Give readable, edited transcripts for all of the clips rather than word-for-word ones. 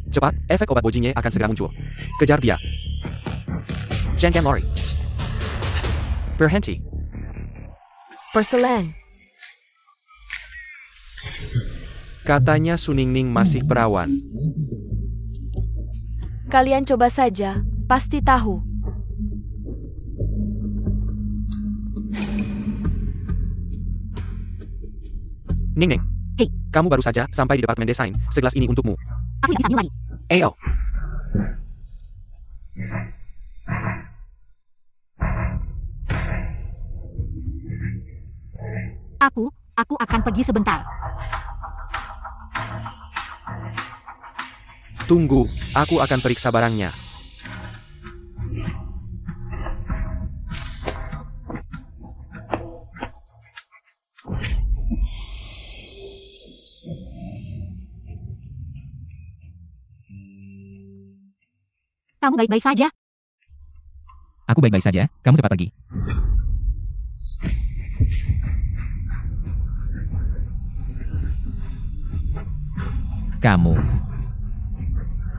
Cepat, efek obat bojinye akan segera muncul. Kejar dia. Jangan lari. Berhenti. Perselang. Katanya Suningning masih perawan. Kalian coba saja, pasti tahu. Ningning. Hei. Kamu baru saja sampai di departemen desain. Segelas ini untukmu. Aku tidak bisa minum lagi. Ayo. Aku akan pergi sebentar. Tunggu, aku akan periksa barangnya. Kamu baik-baik saja? Aku baik-baik saja, kamu cepat pergi. Kamu.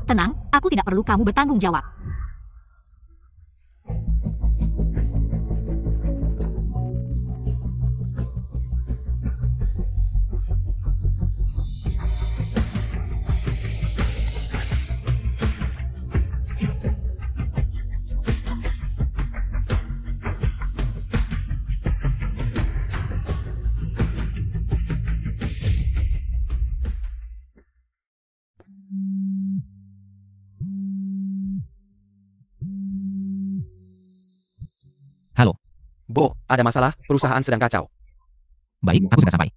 Tenang, aku tidak perlu kamu bertanggung jawab. Halo. Bo, ada masalah, perusahaan sedang kacau. Baik, aku sudah sampai.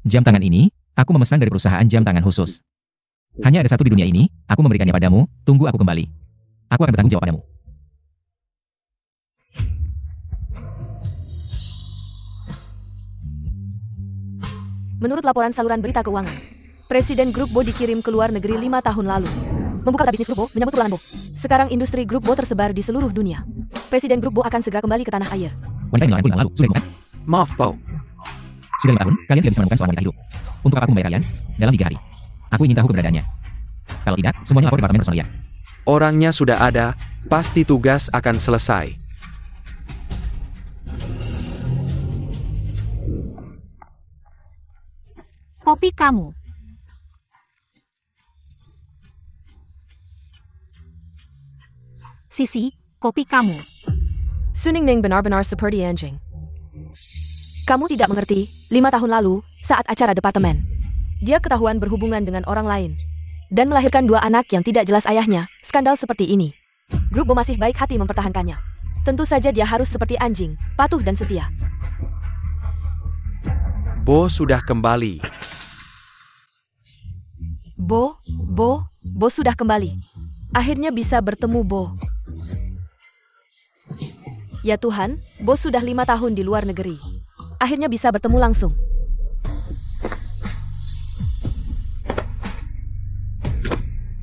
Jam tangan ini, aku memesan dari perusahaan jam tangan khusus. Hanya ada satu di dunia ini, aku memberikannya padamu, tunggu aku kembali. Aku akan bertanggung jawab padamu. Menurut laporan saluran berita keuangan, Presiden Grup Bo dikirim ke luar negeri 5 tahun lalu. Membuka bisnis Grup Bo menyambut kepulangan Bo. Sekarang industri Grup Bo tersebar di seluruh dunia. Presiden Grup Bo akan segera kembali ke tanah air. Wanita yang melahirkan lalu, sudah bukan? Maaf, Bo. Sudah 5 tahun, kalian tidak bisa menemukan seorang wanita hidup. Untuk apa aku membayar kalian? Dalam 3 hari. Aku ingin tahu keberadaannya. Kalau tidak, semuanya lapor departemen personalia. Orangnya sudah ada, pasti tugas akan selesai. Kopi kamu. Sisi, kopi kamu. Suningning benar-benar seperti anjing. Kamu tidak mengerti, 5 tahun lalu, saat acara departemen, dia ketahuan berhubungan dengan orang lain. Dan melahirkan 2 anak yang tidak jelas ayahnya, skandal seperti ini. Grup Bo masih baik hati mempertahankannya. Tentu saja dia harus seperti anjing, patuh dan setia. Bo sudah kembali. Bo sudah kembali. Akhirnya bisa bertemu Bo. Ya Tuhan, Bo sudah 5 tahun di luar negeri. Akhirnya bisa bertemu langsung.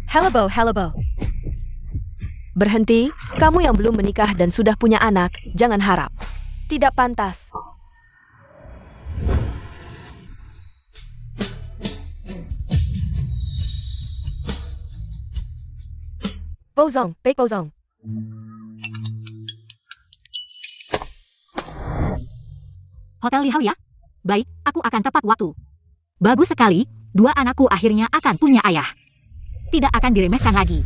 Hello Bo. Berhenti, kamu yang belum menikah dan sudah punya anak, jangan harap. Tidak pantas. Bozong, baik Bozong. Hotel Lihau ya? Baik, aku akan tepat waktu. Bagus sekali, 2 anakku akhirnya akan punya ayah. Tidak akan diremehkan lagi.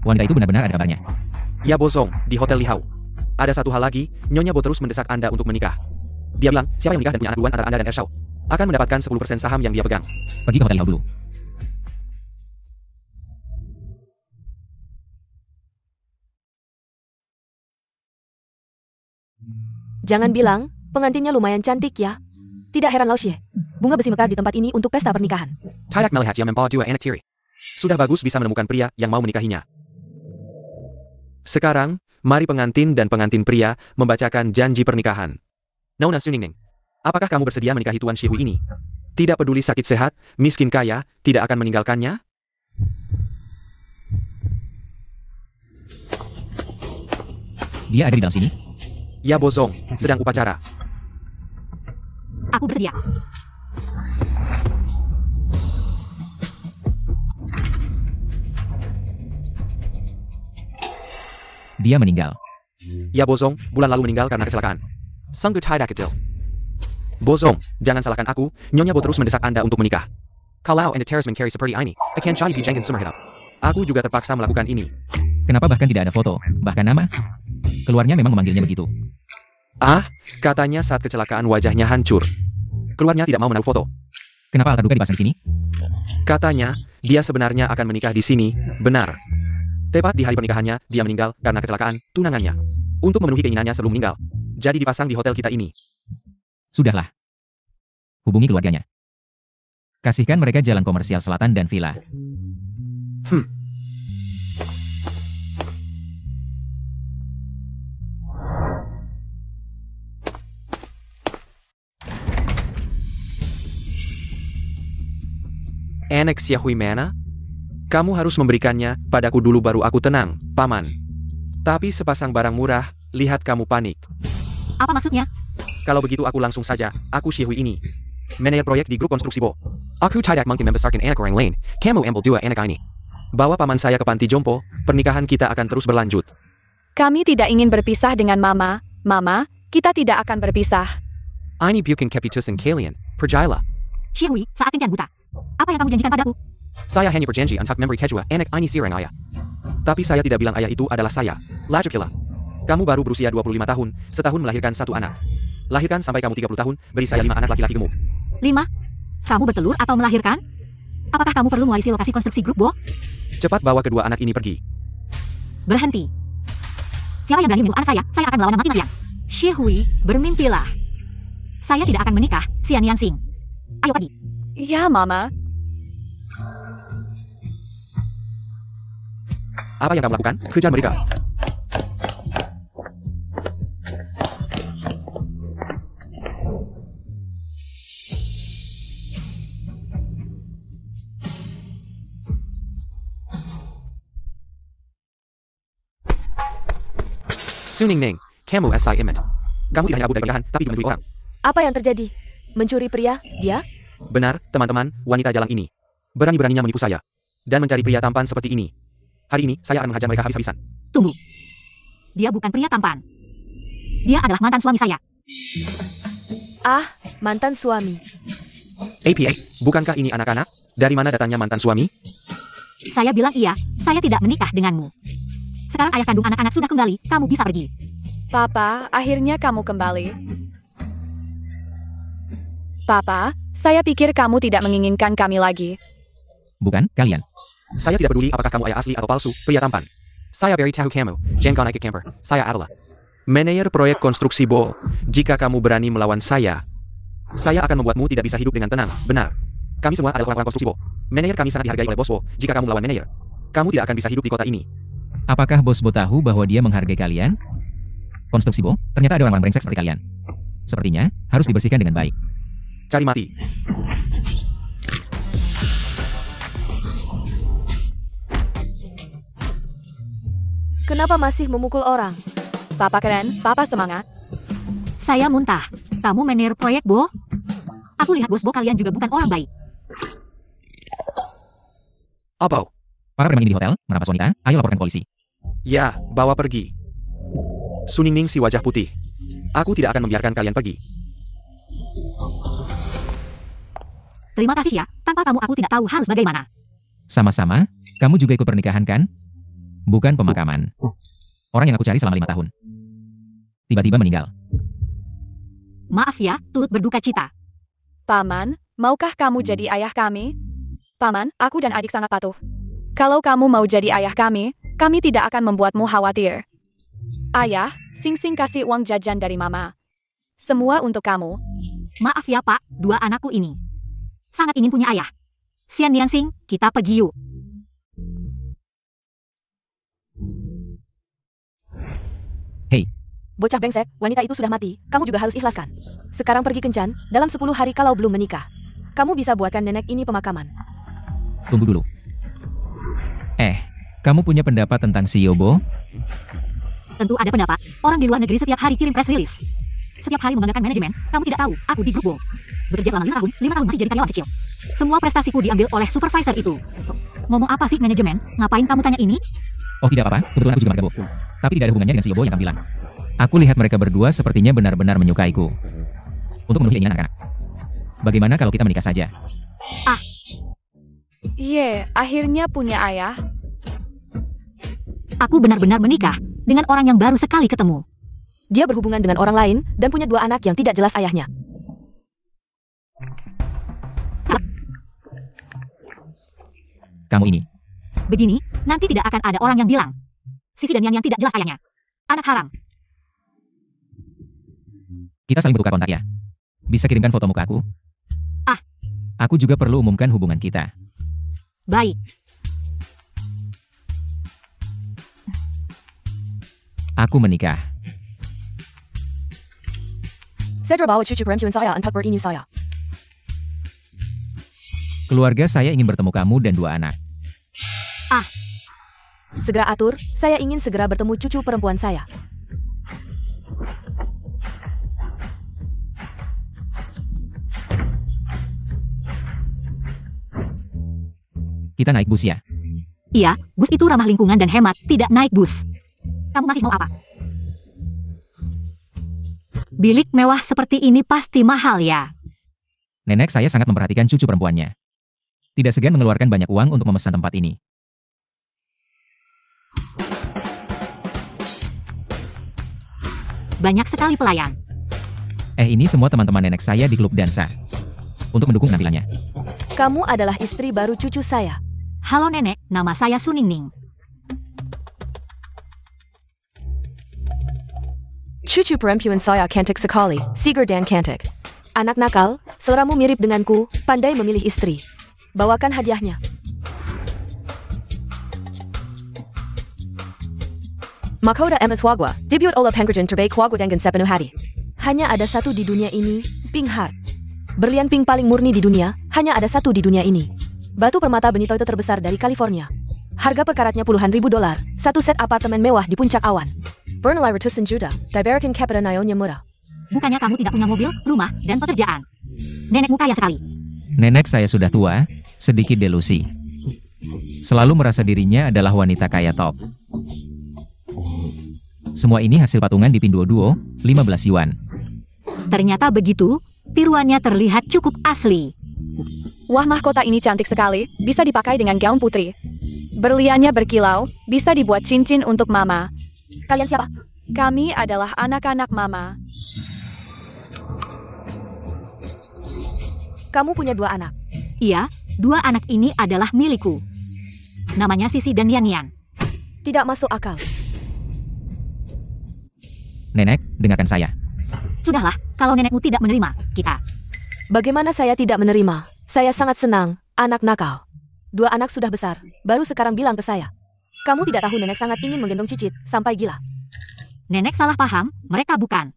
Wanita itu benar-benar ada kabarnya. Ya Bozong, di Hotel Lihau. Ada satu hal lagi, Nyonya Bo terus mendesak Anda untuk menikah. Dia bilang, siapa yang menikah dan punya anak duluan antara Anda dan Ershao, akan mendapatkan 10% saham yang dia pegang. Pergi ke Hotel Lihau dulu. Jangan bilang, pengantinnya lumayan cantik ya. Tidak heran Lao Xie. Bunga besi mekar di tempat ini untuk pesta pernikahan. Tidak melihat yang membawa 2 anak tiri. Sudah bagus bisa menemukan pria yang mau menikahinya. Sekarang, mari pengantin dan pengantin pria membacakan janji pernikahan. Nona Suningning, apakah kamu bersedia menikahi Tuan Shihui ini? Tidak peduli sakit sehat, miskin kaya, tidak akan meninggalkannya? Dia ada di dalam sini. Ya Bozong, sedang upacara. Aku bersedia. Dia meninggal. Ya Bozong, bulan lalu meninggal karena kecelakaan. Sanggup tidak kecil. Bozong, jangan salahkan aku, Nyonya Bo terus mendesak Anda untuk menikah. Kalau Anda terus mencari seperti ini, akan jadi bijangin sumber hidup. Aku juga terpaksa melakukan ini. Kenapa bahkan tidak ada foto, bahkan nama? Keluarnya memang memanggilnya begitu. Ah, katanya saat kecelakaan wajahnya hancur. Keluarnya tidak mau menaruh foto. Kenapa alat terduga dipasang di sini? Katanya, dia sebenarnya akan menikah di sini, benar. Tepat di hari pernikahannya, dia meninggal karena kecelakaan tunangannya. Untuk memenuhi keinginannya sebelum meninggal. Jadi dipasang di hotel kita ini. Sudahlah. Hubungi keluarganya. Kasihkan mereka jalan komersial selatan dan villa. Anak Xiaohui mana? Kamu harus memberikannya padaku dulu baru aku tenang, Paman. Tapi sepasang barang murah, lihat kamu panik. Apa maksudnya? Kalau begitu aku langsung saja, aku Xiaohui ini. Manajer proyek di grup konstruksi Bo. Aku tidak mungkin membesarkan anak orang lain, kamu ambil dua anak ini. Bawa paman saya ke panti jompo, pernikahan kita akan terus berlanjut. Kami tidak ingin berpisah dengan Mama. Mama, kita tidak akan berpisah. Ini bukan keputusan kalian, percayalah. Xiaohui, saat kencan buta. Apa yang kamu janjikan padaku? Saya hanya berjanji untuk memberi kedua anak ini sirang ayah. Tapi saya tidak bilang ayah itu adalah saya. Lajukila. Kamu baru berusia 25 tahun, setahun melahirkan satu anak. Lahirkan sampai kamu 30 tahun, beri saya 5 anak laki-laki gemuk. 5? Kamu bertelur atau melahirkan? Apakah kamu perlu mewarisi lokasi konstruksi grup Bo? Cepat bawa kedua anak ini pergi. Berhenti. Siapa yang berani menyentuh anak saya akan melawan mati-matian. Xiaohui, bermimpilah. Saya tidak akan menikah, Xian Yansing. Ayo pergi. Ya, Mama. Apa yang kamu lakukan? Kejar mereka. Suning Ning, kamu SI Imit. Kamu tidak hanya abu dari pernikahan, tapi juga mencuri orang. Apa yang terjadi? Mencuri pria? Dia? Benar, teman-teman, wanita jalan ini. Berani-beraninya menipu saya. Dan mencari pria tampan seperti ini. Hari ini, saya akan menghajar mereka habis-habisan. Tunggu. Dia bukan pria tampan. Dia adalah mantan suami saya. Ah, mantan suami. APA, bukankah ini anak-anak? Dari mana datangnya mantan suami? Saya bilang iya, saya tidak menikah denganmu. Sekarang ayah kandung anak-anak sudah kembali, kamu bisa pergi. Papa, akhirnya kamu kembali. Papa, saya pikir kamu tidak menginginkan kami lagi. Bukan, kalian. Saya tidak peduli apakah kamu ayah asli atau palsu, pria tampan. Saya beritahu kamu, jangan ikut camper. Saya adalah manajer proyek konstruksi Bo. Jika kamu berani melawan saya akan membuatmu tidak bisa hidup dengan tenang, benar. Kami semua adalah orang-orang konstruksi Bo. Manajer kami sangat dihargai oleh bos Bo. Jika kamu melawan manajer, kamu tidak akan bisa hidup di kota ini. Apakah Bos Bo tahu bahwa dia menghargai kalian? Konstruksi Bo, ternyata ada orang-orang brengsek seperti kalian. Sepertinya, harus dibersihkan dengan baik. Cari mati. Kenapa masih memukul orang? Papa keren, Papa semangat. Saya muntah. Kamu manajer proyek Bo? Aku lihat bos Bo kalian juga bukan orang baik. Apa? Para preman ini di hotel, merampas wanita, ayo laporkan polisi. Ya, bawa pergi. Suning Ning si wajah putih. Aku tidak akan membiarkan kalian pergi. Terima kasih ya, tanpa kamu aku tidak tahu harus bagaimana. Sama-sama, kamu juga ikut pernikahan kan? Bukan pemakaman. Orang yang aku cari selama 5 tahun. Tiba-tiba meninggal. Maaf ya, turut berduka cita. Paman, maukah kamu jadi ayah kami? Paman, aku dan adik sangat patuh. Kalau kamu mau jadi ayah kami tidak akan membuatmu khawatir. Ayah, Sing kasih uang jajan dari Mama. Semua untuk kamu. Maaf ya Pak, dua anakku ini sangat ingin punya ayah. Xian Yansing, kita pergi yuk. Hei. Bocah brengsek, wanita itu sudah mati, kamu juga harus ikhlaskan. Sekarang pergi kencan, dalam 10 hari kalau belum menikah. Kamu bisa buatkan nenek ini pemakaman. Tunggu dulu. Kamu punya pendapat tentang CEO Bo? Tentu ada pendapat. Orang di luar negeri setiap hari kirim press release. Setiap hari membanggakan manajemen. Kamu tidak tahu, aku di grup Bo. Bekerja selama 5 tahun masih jadi karyawan kecil. Semua prestasiku diambil oleh supervisor itu. Ngomong apa sih manajemen? Ngapain kamu tanya ini? Oh tidak apa, kebetulan aku juga marga Bo. Tapi tidak ada hubungannya dengan CEO yang kamu bilang. Aku lihat mereka berdua sepertinya benar-benar menyukaiku. Untuk memenuhi keinginan anak-anak. Bagaimana kalau kita menikah saja? Akhirnya punya ayah. Aku benar-benar menikah dengan orang yang baru sekali ketemu. Dia berhubungan dengan orang lain dan punya 2 anak yang tidak jelas ayahnya. Kamu ini. Begini, nanti tidak akan ada orang yang bilang. Sisi dan yang tidak jelas ayahnya. Anak haram. Kita saling bertukar kontak ya. Bisa kirimkan foto muka aku? Ah. Aku juga perlu umumkan hubungan kita. Baik. Aku menikah. Saya bawa cucu perempuan saya untuk bertemu saya. Keluarga saya ingin bertemu kamu dan 2 anak. Segera atur, saya ingin segera bertemu cucu perempuan saya. Kita naik bus ya? Iya, bus itu ramah lingkungan dan hemat, tidak naik bus. Kamu masih mau apa? Bilik mewah seperti ini pasti mahal ya. Nenek saya sangat memperhatikan cucu perempuannya. Tidak segan mengeluarkan banyak uang untuk memesan tempat ini. Banyak sekali pelayan. Ini semua teman-teman nenek saya di klub dansa. Untuk mendukung penampilannya. Kamu adalah istri baru cucu saya. Halo nenek, nama saya Suningning. Cucu perempuan saya cantik sekali, segar dan cantik. Anak nakal, seleramu mirip denganku, pandai memilih istri. Bawakan hadiahnya. Mahkota MS Wagwa, debut Ola Penkerjan terbaik Wagwa dengan sepenuh hati. Hanya ada satu di dunia ini, Pink Heart. Berlian pink paling murni di dunia, hanya ada satu di dunia ini. Batu permata benito itu terbesar dari California. Harga perkaratnya puluhan ribu dolar, satu set apartemen mewah di puncak awan. Bernilai ratusan juta, diberikan kepada nyonya murah. Bukannya kamu tidak punya mobil, rumah, dan pekerjaan? Nenekmu kaya sekali. Nenek saya sudah tua, sedikit delusi. Selalu merasa dirinya adalah wanita kaya top. Semua ini hasil patungan di Pinduoduo, 15 yuan. Ternyata begitu, tiruannya terlihat cukup asli. Wah, mahkota ini cantik sekali, bisa dipakai dengan gaun putri. Berliannya berkilau, bisa dibuat cincin untuk mama. Kalian siapa? Kami adalah anak-anak mama. Kamu punya 2 anak. Iya, 2 anak ini adalah milikku. Namanya Sisi dan Yan Yan. Tidak masuk akal. Nenek, dengarkan saya. Sudahlah, kalau nenekmu tidak menerima, kita. Bagaimana saya tidak menerima? Saya sangat senang, anak nakal. 2 anak sudah besar, baru sekarang bilang ke saya. Kamu tidak tahu nenek sangat ingin menggendong Cicit, sampai gila. Nenek salah paham, mereka bukan.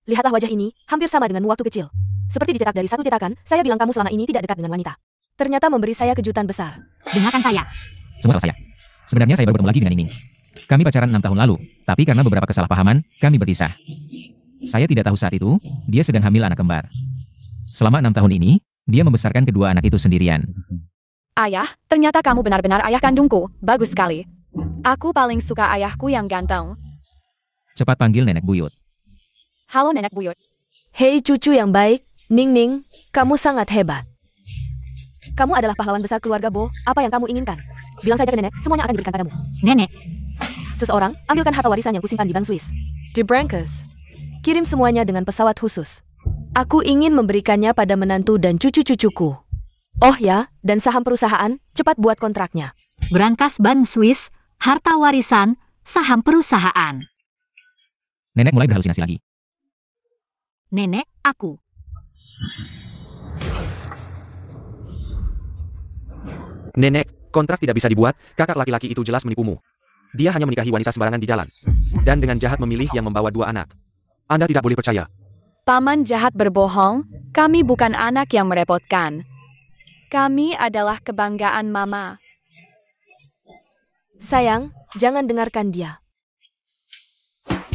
Lihatlah wajah ini, hampir sama dengan waktu kecil. Seperti dicetak dari satu cetakan, saya bilang kamu selama ini tidak dekat dengan wanita. Ternyata memberi saya kejutan besar. Dengarkan saya. Semua salah saya. Sebenarnya saya baru bertemu lagi dengan Ning. Kami pacaran 6 tahun lalu, tapi karena beberapa kesalahpahaman, kami berpisah. Saya tidak tahu saat itu, dia sedang hamil anak kembar. Selama 6 tahun ini, dia membesarkan kedua anak itu sendirian. Ayah, ternyata kamu benar-benar ayah kandungku. Bagus sekali. Aku paling suka ayahku yang ganteng. Cepat panggil Nenek Buyut. Halo Nenek Buyut. Hei cucu yang baik, Ning Ning, kamu sangat hebat. Kamu adalah pahlawan besar keluarga Bo, apa yang kamu inginkan? Bilang saja ke nenek, semuanya akan diberikan padamu. Nenek. Seseorang, ambilkan harta warisan yang kusimpan di bank Swiss. Di Brankers. Kirim semuanya dengan pesawat khusus. Aku ingin memberikannya pada menantu dan cucu-cucuku. Oh ya, dan saham perusahaan, cepat buat kontraknya. Brankas Ban Swiss, harta warisan, saham perusahaan. Nenek mulai berhalusinasi lagi. Nenek, aku. Nenek, kontrak tidak bisa dibuat, kakak laki-laki itu jelas menipumu. Dia hanya menikahi wanita sembarangan di jalan. Dan dengan jahat memilih yang membawa 2 anak. Anda tidak boleh percaya. Paman jahat berbohong, kami bukan anak yang merepotkan. Kami adalah kebanggaan mama. Sayang, jangan dengarkan dia.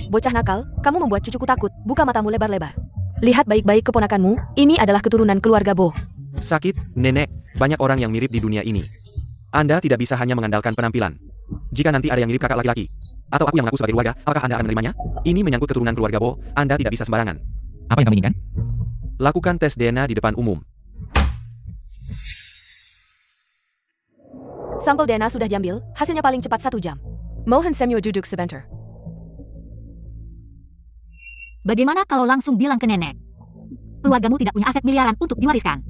Bocah nakal, kamu membuat cucuku takut. Buka matamu lebar-lebar. Lihat baik-baik keponakanmu, ini adalah keturunan keluarga Bo. Sakit, nenek, banyak orang yang mirip di dunia ini. Anda tidak bisa hanya mengandalkan penampilan. Jika nanti ada yang mirip kakak laki-laki, atau aku yang mengaku sebagai keluarga, apakah Anda akan menerimanya? Ini menyangkut keturunan keluarga Bo, Anda tidak bisa sembarangan. Apa yang kamu inginkan? Lakukan tes DNA di depan umum. Sampel DNA sudah diambil, hasilnya paling cepat 1 jam. Mohon semua duduk sebentar. Bagaimana kalau langsung bilang ke nenek? Keluargamu tidak punya aset miliaran untuk diwariskan.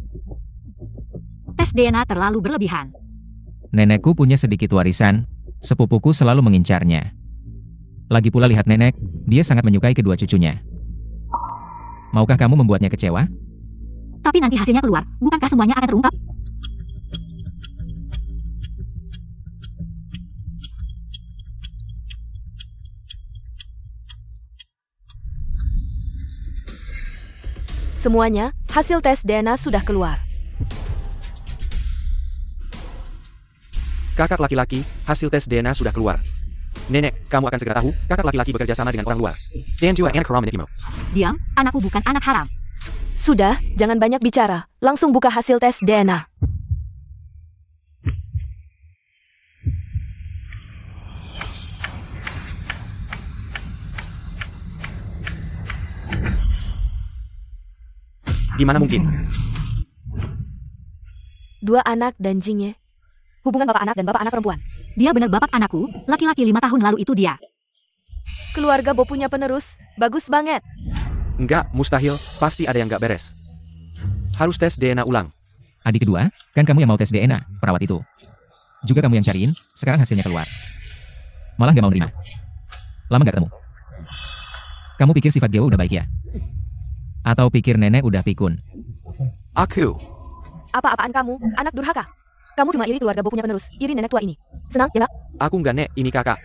Tes DNA terlalu berlebihan. Nenekku punya sedikit warisan, sepupuku selalu mengincarnya. Lagi pula lihat nenek, dia sangat menyukai kedua cucunya. Maukah kamu membuatnya kecewa? Tapi nanti hasilnya keluar, bukankah semuanya akan terungkap? Semuanya, hasil tes DNA sudah keluar. Kakak laki-laki, hasil tes DNA sudah keluar. Nenek, kamu akan segera tahu, kakak laki-laki bekerja sama dengan orang luar. Dan juga anak haram menekimo. Diam, anakku bukan anak haram. Sudah, jangan banyak bicara. Langsung buka hasil tes DNA. Di mana mungkin? 2 anak dan Jingye. Hubungan bapak anak dan bapak anak perempuan. Dia benar bapak anakku, laki-laki 5 tahun lalu itu dia. Keluarga Bo punya penerus, bagus banget. Enggak, mustahil, pasti ada yang enggak beres. Harus tes DNA ulang. Adik kedua, kan kamu yang mau tes DNA, perawat itu. Juga kamu yang cariin, sekarang hasilnya keluar. Malah gak mau nerima. Lama gak ketemu. Kamu pikir sifat Geo udah baik ya? Atau pikir nenek udah pikun? Aku. Apa-apaan kamu, anak durhaka? Kamu cuma iri keluarga Bo punya penerus, iri nenek tua ini. Senang, ya nggak? Aku enggak, Nek, ini kakak.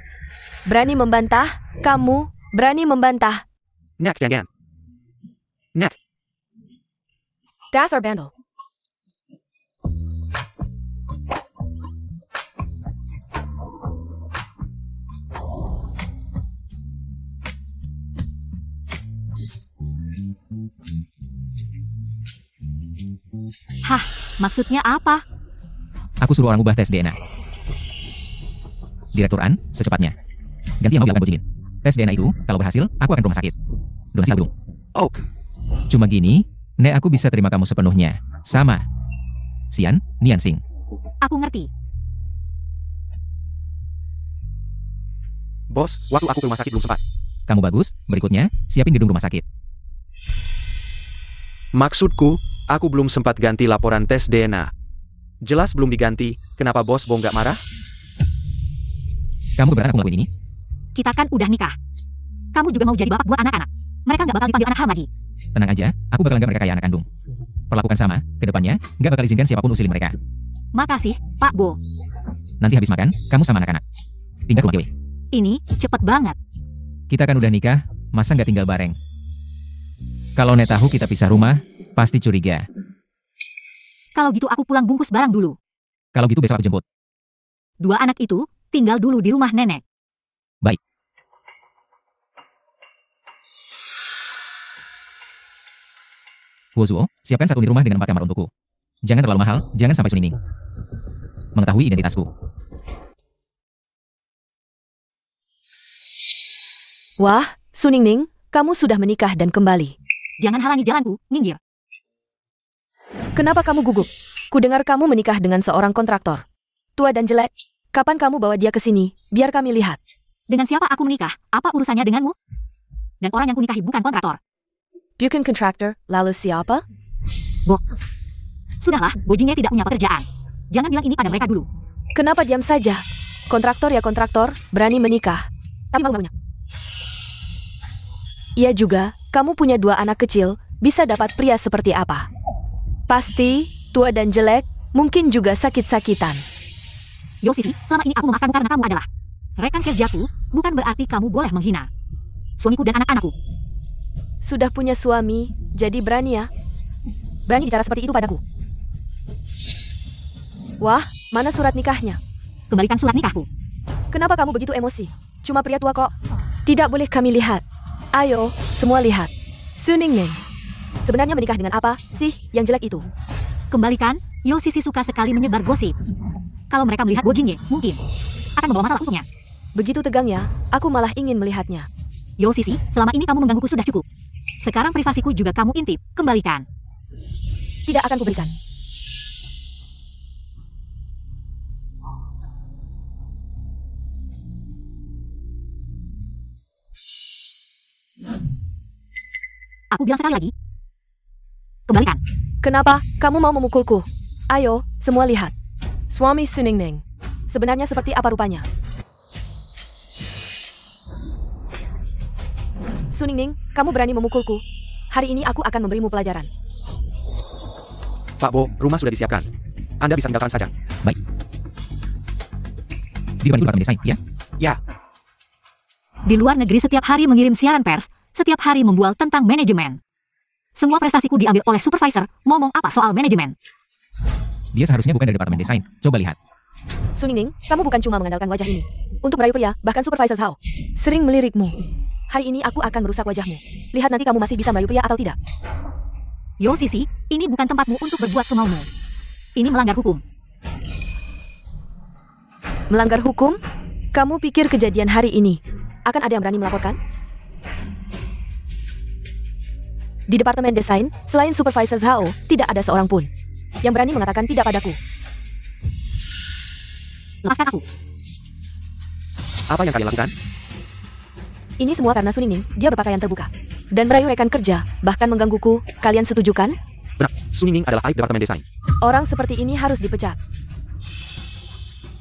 Berani membantah? Kamu berani membantah? Nek, jangan. Nek. Dasar bandel. Hah, maksudnya apa? Aku suruh orang ubah tes DNA. Direktur An, secepatnya. Ganti yang mau dilakukan Bojingin. Tes DNA itu, kalau berhasil, aku akan ke rumah sakit. Donasi Aldung. Oak. Cuma gini, Nek aku bisa terima kamu sepenuhnya. Sama. Sian, Nian Sing. Aku ngerti. Bos, waktu aku ke rumah sakit belum sempat. Kamu bagus, berikutnya, siapin gedung rumah sakit. Maksudku, aku belum sempat ganti laporan tes DNA. Jelas belum diganti, kenapa bos Bo nggak marah? Kamu keberatan aku ngelakuin ini? Kita kan udah nikah. Kamu juga mau jadi bapak buat anak-anak. Mereka nggak bakal dipanggil anak haram lagi. Tenang aja, aku bakal anggap mereka kayak anak kandung. Perlakukan sama, kedepannya, nggak bakal izinkan siapapun usilin mereka. Makasih, Pak Bo. Nanti habis makan, kamu sama anak-anak. Pindah ke rumah Dewi. Ini cepet banget. Kita kan udah nikah, masa nggak tinggal bareng? Kalau Nek tahu kita pisah rumah, pasti curiga. Kalau gitu aku pulang bungkus barang dulu. Kalau gitu besok aku jemput. 2 anak itu tinggal dulu di rumah nenek. Baik. Wozuo, siapkan 1 unit rumah dengan 4 kamar untukku. Jangan terlalu mahal, jangan sampai Suning. Mengetahui identitasku. Wah, Suningning, kamu sudah menikah dan kembali. Jangan halangi jalanku, minggir. Kenapa kamu gugup? Kudengar kamu menikah dengan seorang kontraktor. Tua dan jelek. Kapan kamu bawa dia ke sini? Biar kami lihat. Dengan siapa aku menikah? Apa urusannya denganmu? Dan orang yang kunikahi bukan kontraktor. Bukan kontraktor, lalu siapa? Bo. Sudahlah, Bojingnya tidak punya pekerjaan. Jangan bilang ini pada mereka dulu. Kenapa diam saja? Kontraktor ya kontraktor, berani menikah. Tapi malu-malunya. Iya juga, kamu punya 2 anak kecil, bisa dapat pria seperti apa? Pasti, tua dan jelek, mungkin juga sakit-sakitan. Yo Sisi, selama ini aku memaafkanmu karena kamu adalah rekan kerjaku, bukan berarti kamu boleh menghina suamiku dan anak-anakku. Sudah punya suami, jadi berani ya? Berani bicara seperti itu padaku. Wah, mana surat nikahnya? Kembalikan surat nikahku. Kenapa kamu begitu emosi? Cuma pria tua kok. Tidak boleh kami lihat. Ayo, semua lihat. Su Ningning. Sebenarnya menikah dengan apa sih yang jelek itu? Kembalikan, Yo Sisi suka sekali menyebar gosip. Kalau mereka melihat Bo Jingye, mungkin akan membawa masalah untuknya. Begitu tegangnya, aku malah ingin melihatnya. Yo Sisi, selama ini kamu menggangguku sudah cukup. Sekarang privasiku juga kamu intip, kembalikan. Tidak akan kuberikan. Aku bilang sekali lagi. Kembalikan. Kenapa kamu mau memukulku? Ayo, semua lihat. Suami Su Ningning. Sebenarnya seperti apa rupanya? Su Ningning, kamu berani memukulku. Hari ini aku akan memberimu pelajaran. Pak Bo, rumah sudah disiapkan. Anda bisa tinggalkan saja. Baik. Dibantu departemen desain, ya? Ya, Di luar negeri setiap hari mengirim siaran pers, setiap hari membual tentang manajemen. Semua prestasiku diambil oleh supervisor, ngomong apa soal manajemen? Dia seharusnya bukan dari departemen desain. Coba lihat. Su Ningning, kamu bukan cuma mengandalkan wajah ini. Untuk merayu pria, bahkan supervisor Hao sering melirikmu. Hari ini aku akan merusak wajahmu. Lihat nanti kamu masih bisa merayu pria atau tidak. Yo Sisi, ini bukan tempatmu untuk berbuat semaumu. Ini melanggar hukum. Melanggar hukum? Kamu pikir kejadian hari ini akan ada yang berani melaporkan? Di departemen desain, selain supervisor Zhao, tidak ada seorang pun yang berani mengatakan tidak padaku. Lepaskan aku. apa yang kalian lakukan? Ini semua karena Su Ningning, dia berpakaian terbuka dan merayu rekan kerja, bahkan menggangguku. Kalian setuju kan? Benar, Su Ningning adalah aib departemen desain. Orang seperti ini harus dipecat.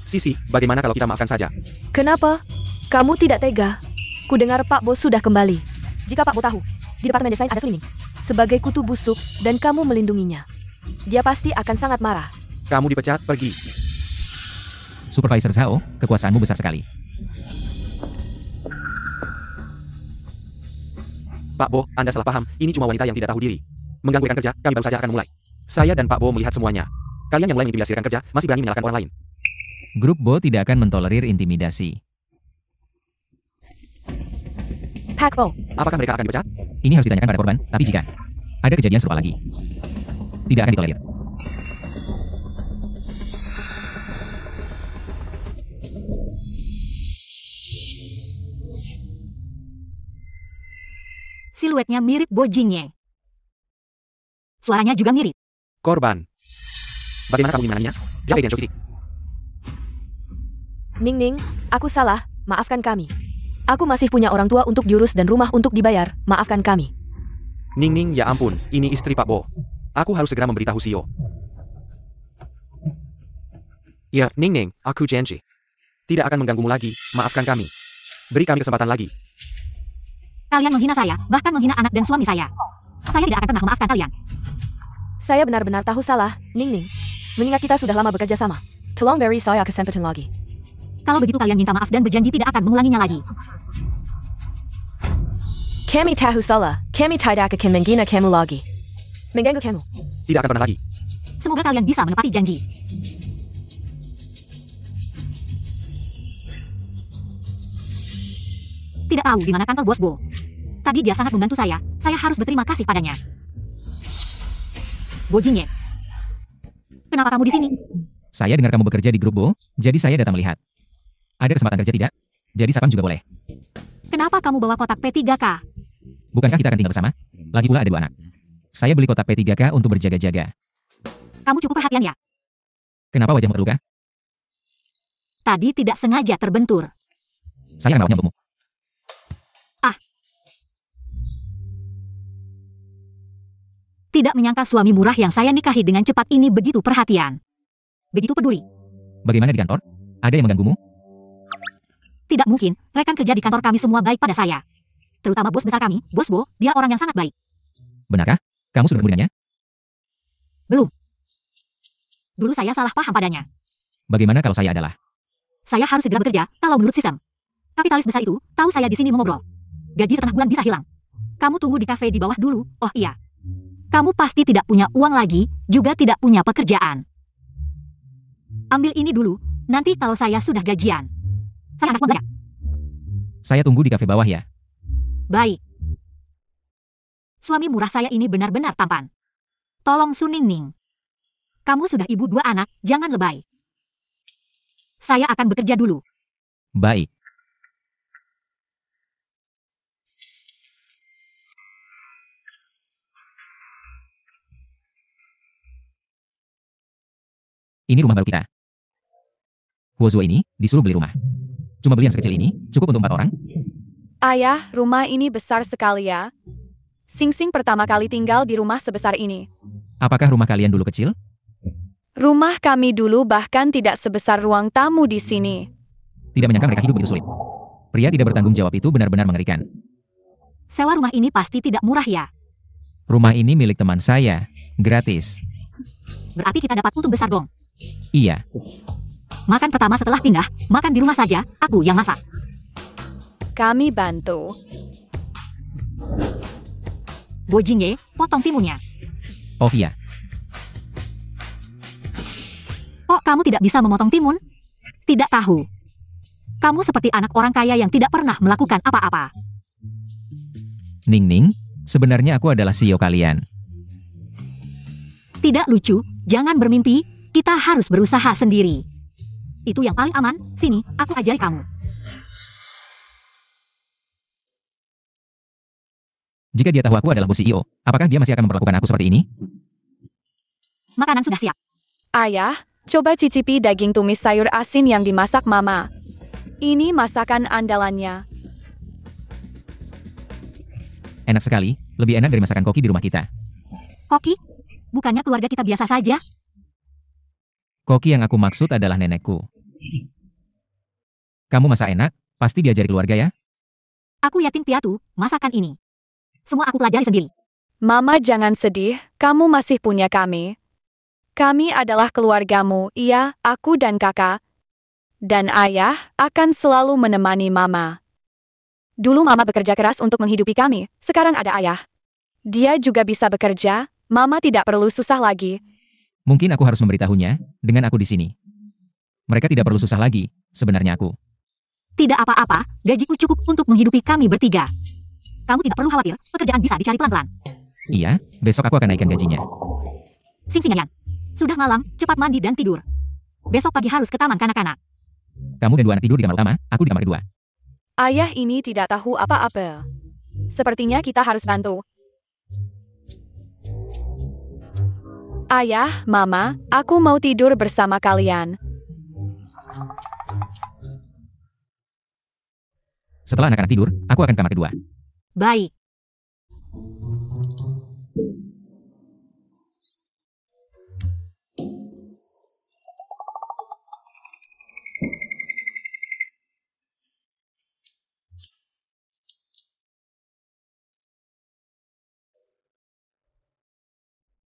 Sisi, bagaimana kalau kita maafkan saja? Kenapa? Kamu tidak tega. Kudengar Pak Bo sudah kembali. Jika Pak Bo tahu, di departemen desain ada Su Ningning sebagai kutu busuk dan kamu melindunginya, dia pasti akan sangat marah. Kamu dipecat, pergi. Supervisor Zhao, kekuasaanmu besar sekali. Pak Bo, Anda salah paham. Ini cuma wanita yang tidak tahu diri. Mengganggu rekan kerja, kami baru saja akan mulai. Saya dan Pak Bo melihat semuanya. Kalian yang mulai mengintimidasi rekan kerja, masih berani menyalahkan orang lain. Grup Bo tidak akan mentolerir intimidasi. Pak Bo, Apakah mereka akan dipecat? Ini harus ditanyakan pada korban, tapi jika ada kejadian serupa lagi, tidak akan ditolerir. Siluetnya mirip Bo Jingye. Suaranya juga mirip. Korban. Bagaimana kamu mengenalinya? Jawab dengan Shofiti. Ningning, aku salah, maafkan kami. Aku masih punya orang tua untuk diurus dan rumah untuk dibayar, maafkan kami. Ningning, ya ampun, ini istri Pak Bo. Aku harus segera memberitahu Sio. Ya, Ningning, aku janji. Tidak akan mengganggumu lagi, maafkan kami. Beri kami kesempatan lagi. Kalian menghina saya, bahkan menghina anak dan suami saya. Saya tidak akan pernah memaafkan kalian. Saya benar-benar tahu salah, Ningning. Mengingat kita sudah lama bekerja sama. Tolong beri saya kesempatan lagi. Kalau begitu kalian minta maaf dan berjanji tidak akan mengulanginya lagi. Kami tahu salah, kami tidak akan menghina kamu lagi. Mengganggu kamu. Tidak akan pernah lagi. Semoga kalian bisa menepati janji. Tidak tahu di mana kantor bos Bo. Tadi dia sangat membantu saya harus berterima kasih padanya. Bo Jingye, kenapa kamu di sini? Saya dengar kamu bekerja di grup Bo, jadi saya datang melihat. Ada kesempatan kerja tidak? Jadi satpam juga boleh. Kenapa kamu bawa kotak P3K? Bukankah kita akan tinggal bersama? Lagi pula ada 2 anak. Saya beli kotak P3K untuk berjaga-jaga. Kamu cukup perhatian ya? Kenapa wajahmu terluka? Tadi tidak sengaja terbentur. Saya akan merawatnya untukmu. Tidak menyangka suami murah yang saya nikahi dengan cepat ini begitu perhatian. Begitu peduli. Bagaimana di kantor? Ada yang mengganggumu? Tidak mungkin, rekan kerja di kantor kami semua baik pada saya. Terutama bos besar kami, Bos Bo, dia orang yang sangat baik. Benarkah? Kamu sudah bertemu dengannya? Belum. Dulu saya salah paham padanya. Bagaimana kalau saya adalah? Saya harus segera bekerja, kalau menurut sistem. Kapitalis besar itu, tahu saya di sini mengobrol. Gaji setengah bulan bisa hilang. Kamu tunggu di kafe di bawah dulu, oh iya. Kamu pasti tidak punya uang lagi, juga tidak punya pekerjaan. Ambil ini dulu, nanti kalau saya sudah gajian. Saya anak uang banyak. Saya tunggu di kafe bawah ya. Baik. Suami murah saya ini benar-benar tampan. Tolong Suningning. Kamu sudah ibu 2 anak, jangan lebay. Saya akan bekerja dulu. Baik. Ini rumah baru kita. Huozuo ini disuruh beli rumah. Cuma beli yang sekecil ini, cukup untuk 4 orang? Ayah, rumah ini besar sekali ya. Sing pertama kali tinggal di rumah sebesar ini. Apakah rumah kalian dulu kecil? Rumah kami dulu bahkan tidak sebesar ruang tamu di sini. Tidak menyangka mereka hidup begitu sulit. Pria tidak bertanggung jawab itu benar-benar mengerikan. Sewa rumah ini pasti tidak murah ya. Rumah ini milik teman saya. Gratis. Berarti kita dapat untung besar dong. Iya. Makan pertama setelah pindah, makan di rumah saja, aku yang masak. Kami bantu. Bojingye, potong timunnya. Oh iya. Kok kamu tidak bisa memotong timun? Tidak tahu. Kamu seperti anak orang kaya yang tidak pernah melakukan apa-apa. Ning, sebenarnya aku adalah CEO kalian. Tidak lucu, jangan bermimpi, kita harus berusaha sendiri. Itu yang paling aman, sini, aku ajari kamu. Jika dia tahu aku adalah bos CEO, apakah dia masih akan memperlakukan aku seperti ini? Makanan sudah siap. Ayah, coba cicipi daging tumis sayur asin yang dimasak Mama. Ini masakan andalannya. Enak sekali, lebih enak dari masakan Koki di rumah kita. Koki? Bukannya keluarga kita biasa saja? Koki yang aku maksud adalah nenekku. Kamu masak enak, pasti diajari keluarga ya? Aku yatim piatu, masakan ini. Semua aku pelajari sendiri. Mama jangan sedih, kamu masih punya kami. Kami adalah keluargamu, iya, aku dan kakak. Dan ayah akan selalu menemani Mama. Dulu Mama bekerja keras untuk menghidupi kami, sekarang ada ayah. Dia juga bisa bekerja, Mama tidak perlu susah lagi. Mungkin aku harus memberitahunya, dengan aku di sini. Mereka tidak perlu susah lagi, sebenarnya aku. Tidak apa-apa, gajiku cukup untuk menghidupi kami bertiga. Kamu tidak perlu khawatir, pekerjaan bisa dicari pelan-pelan. Iya, besok aku akan naikkan gajinya. Sing-singayan. Sudah malam, cepat mandi dan tidur. Besok pagi harus ke taman kanak-kanak. Kamu dan 2 anak tidur di kamar utama, aku di kamar kedua. Ayah ini tidak tahu apa-apa. Sepertinya kita harus bantu. Ayah, Mama, aku mau tidur bersama kalian. Setelah anak-anak tidur, aku akan ke kamar kedua. Baik.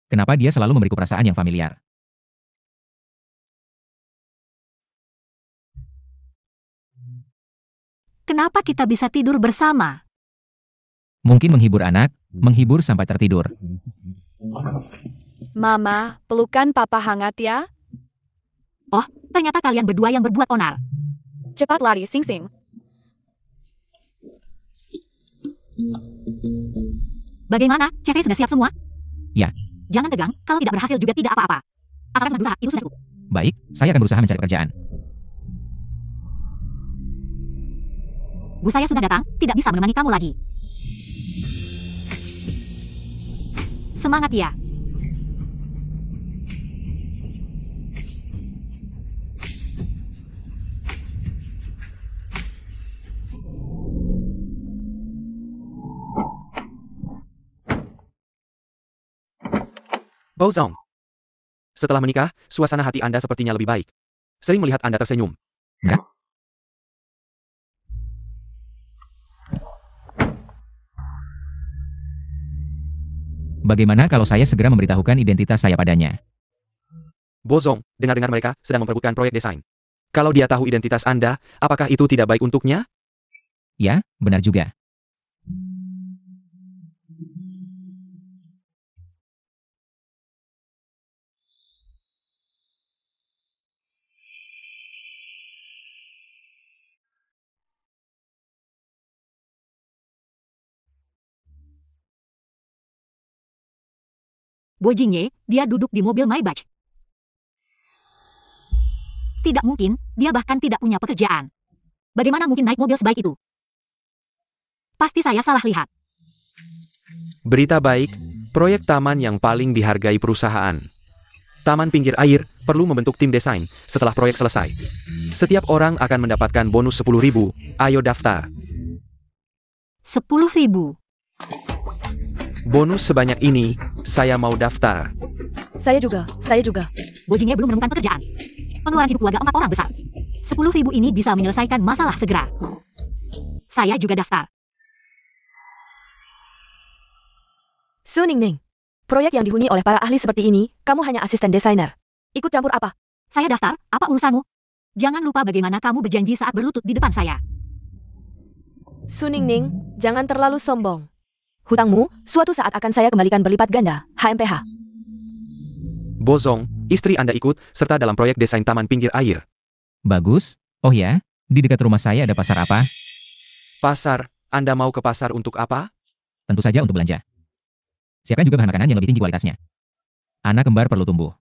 Kenapa dia selalu memberiku perasaan yang familiar? Kenapa kita bisa tidur bersama? Mungkin menghibur anak, menghibur sampai tertidur. Mama, pelukan Papa hangat ya. Oh, ternyata kalian berdua yang berbuat onar. Cepat lari, Sing-Sing. Bagaimana, CV sudah siap semua? Ya. Jangan tegang, kalau tidak berhasil juga tidak apa-apa. Asalkan sudah berusaha, itu sudah cukup. Baik, saya akan berusaha mencari pekerjaan. Bu saya sudah datang, tidak bisa menemani kamu lagi. Semangat ya. Bozong. Setelah menikah, suasana hati Anda sepertinya lebih baik. Sering melihat Anda tersenyum. Nah, bagaimana kalau saya segera memberitahukan identitas saya padanya? Bozong, dengar-dengar mereka sedang memperebutkan proyek desain. Kalau dia tahu identitas Anda, apakah itu tidak baik untuknya? Ya, benar juga. Bo Jingye, dia duduk di mobil Maybach. Tidak mungkin, dia bahkan tidak punya pekerjaan. Bagaimana mungkin naik mobil sebaik itu? Pasti saya salah lihat. Berita baik, proyek taman yang paling dihargai perusahaan. Taman pinggir air perlu membentuk tim desain setelah proyek selesai. Setiap orang akan mendapatkan bonus 10.000. Ayo daftar. 10.000. Bonus sebanyak ini, saya mau daftar. Saya juga. Bo Jingye belum menemukan pekerjaan. Pengeluaran hidup keluarga 4 orang besar. 10.000 ini bisa menyelesaikan masalah segera. Saya juga daftar. Su Ningning, proyek yang dihuni oleh para ahli seperti ini, kamu hanya asisten desainer. Ikut campur apa? Saya daftar, apa urusanmu? Jangan lupa bagaimana kamu berjanji saat berlutut di depan saya. Su Ningning, jangan terlalu sombong. Hutangmu, suatu saat akan saya kembalikan berlipat ganda, HMPH. Bozong, istri Anda ikut serta dalam proyek desain taman pinggir air. Bagus. Oh ya, di dekat rumah saya ada pasar apa? Pasar, Anda mau ke pasar untuk apa? Tentu saja untuk belanja. Siapkan juga bahan makanan yang lebih tinggi kualitasnya. Anak kembar perlu tumbuh.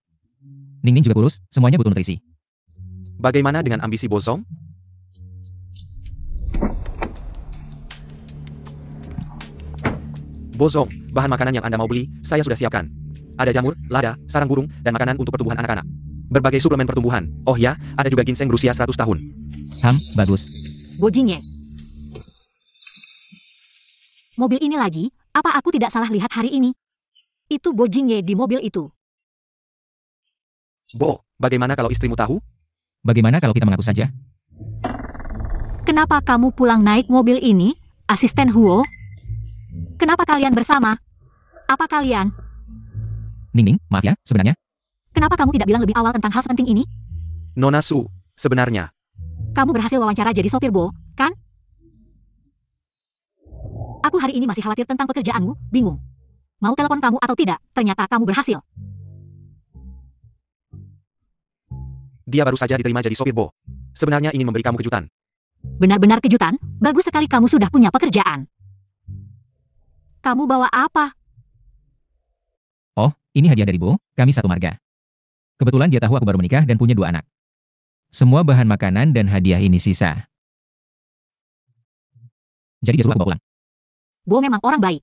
Ningning juga kurus, semuanya butuh nutrisi. Bagaimana dengan ambisi Bozong? Bozong, bahan makanan yang Anda mau beli, saya sudah siapkan. Ada jamur, lada, sarang burung, dan makanan untuk pertumbuhan anak-anak. Berbagai suplemen pertumbuhan. Oh ya, ada juga ginseng berusia 100 tahun. Bagus. Bo Jingye. Mobil ini lagi, apa aku tidak salah lihat hari ini? Itu Bo Jingye di mobil itu. Bo, bagaimana kalau istrimu tahu? Bagaimana kalau kita mengaku saja? Kenapa kamu pulang naik mobil ini, asisten Huo? Kenapa kalian bersama? Apa kalian? Ningning, maaf ya, sebenarnya. Kenapa kamu tidak bilang lebih awal tentang hal sepenting ini? Nona Su, sebenarnya. Kamu berhasil wawancara jadi sopir Bo, kan? Aku hari ini masih khawatir tentang pekerjaanmu, bingung. Mau telepon kamu atau tidak, ternyata kamu berhasil. Dia baru saja diterima jadi sopir Bo. Sebenarnya ingin memberi kamu kejutan. Benar-benar kejutan, bagus sekali kamu sudah punya pekerjaan. Kamu bawa apa? Oh, ini hadiah dari Bo, kami satu marga. Kebetulan dia tahu aku baru menikah dan punya 2 anak. Semua bahan makanan dan hadiah ini sisa. Jadi dia suruh aku bawa pulang. Bo memang orang baik.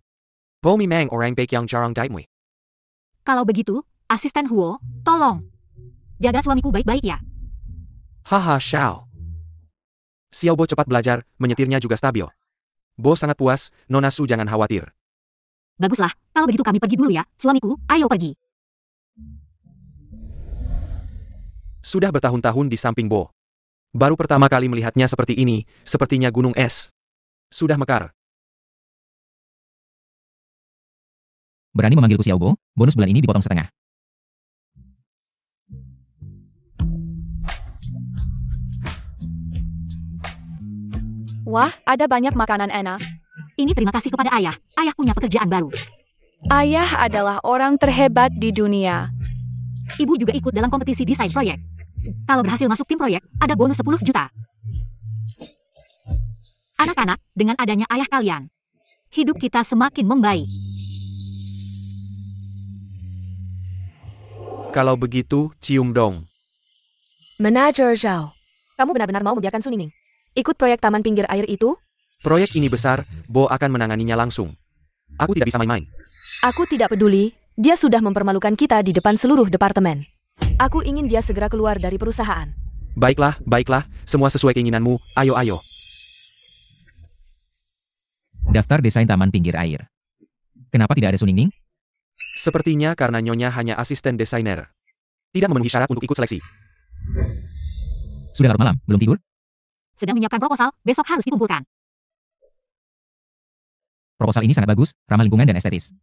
Bo memang orang baik yang jarang ditemui. Kalau begitu, asisten Huo, tolong. Jaga suamiku baik-baik ya. Haha, Xiao. Xiao Bo cepat belajar, menyetirnya juga stabil. Bo sangat puas, Nona Su jangan khawatir. Baguslah, kalau begitu kami pergi dulu ya, suamiku, ayo pergi. Sudah bertahun-tahun di samping Bo. Baru pertama kali melihatnya seperti ini, sepertinya gunung es. Sudah mekar. Berani memanggilku Xiao Bo, bonus bulan ini dipotong setengah. Wah, ada banyak makanan enak. Ini terima kasih kepada ayah. Ayah punya pekerjaan baru. Ayah adalah orang terhebat di dunia. Ibu juga ikut dalam kompetisi desain proyek. Kalau berhasil masuk tim proyek, ada bonus 10 juta. Anak-anak, dengan adanya ayah kalian, hidup kita semakin membaik. Kalau begitu, cium dong. Manajer Zhao, kamu benar-benar mau membiarkan Su Ningning ikut proyek taman pinggir air itu? Proyek ini besar, Bo akan menanganinya langsung. Aku tidak bisa main-main. Aku tidak peduli, dia sudah mempermalukan kita di depan seluruh departemen. Aku ingin dia segera keluar dari perusahaan. Baiklah, baiklah, semua sesuai keinginanmu, ayo. Daftar desain taman pinggir air. Kenapa tidak ada Su Ningning? Sepertinya karena Nyonya hanya asisten desainer. Tidak memenuhi syarat untuk ikut seleksi. Sudah larut malam, belum tidur? Sedang menyiapkan proposal, besok harus dikumpulkan. Proposal ini sangat bagus, ramah lingkungan dan estetis.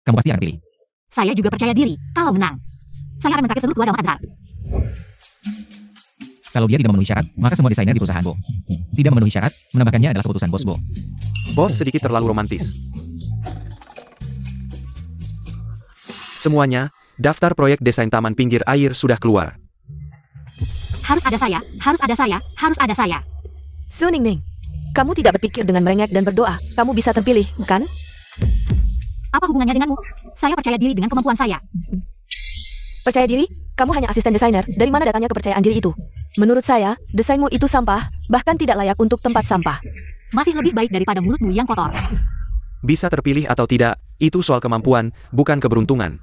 Kamu pasti akan pilih. Saya juga percaya diri, kalau menang. Saya akan menrakit seluruh keluarga besar. Kalau dia tidak memenuhi syarat, maka semua desainer di perusahaan Bo. Tidak memenuhi syarat, menambahkannya adalah keputusan bos Bo. Bos sedikit terlalu romantis. Semuanya, daftar proyek desain taman pinggir air sudah keluar. Harus ada saya, harus ada saya, harus ada saya. Su Ningning, kamu tidak berpikir dengan merengek dan berdoa, kamu bisa terpilih, kan? Apa hubungannya denganmu? Saya percaya diri dengan kemampuan saya. Percaya diri? Kamu hanya asisten desainer. Dari mana datangnya kepercayaan diri itu? Menurut saya, desainmu itu sampah, bahkan tidak layak untuk tempat sampah. Masih lebih baik daripada mulutmu yang kotor. Bisa terpilih atau tidak, itu soal kemampuan, bukan keberuntungan.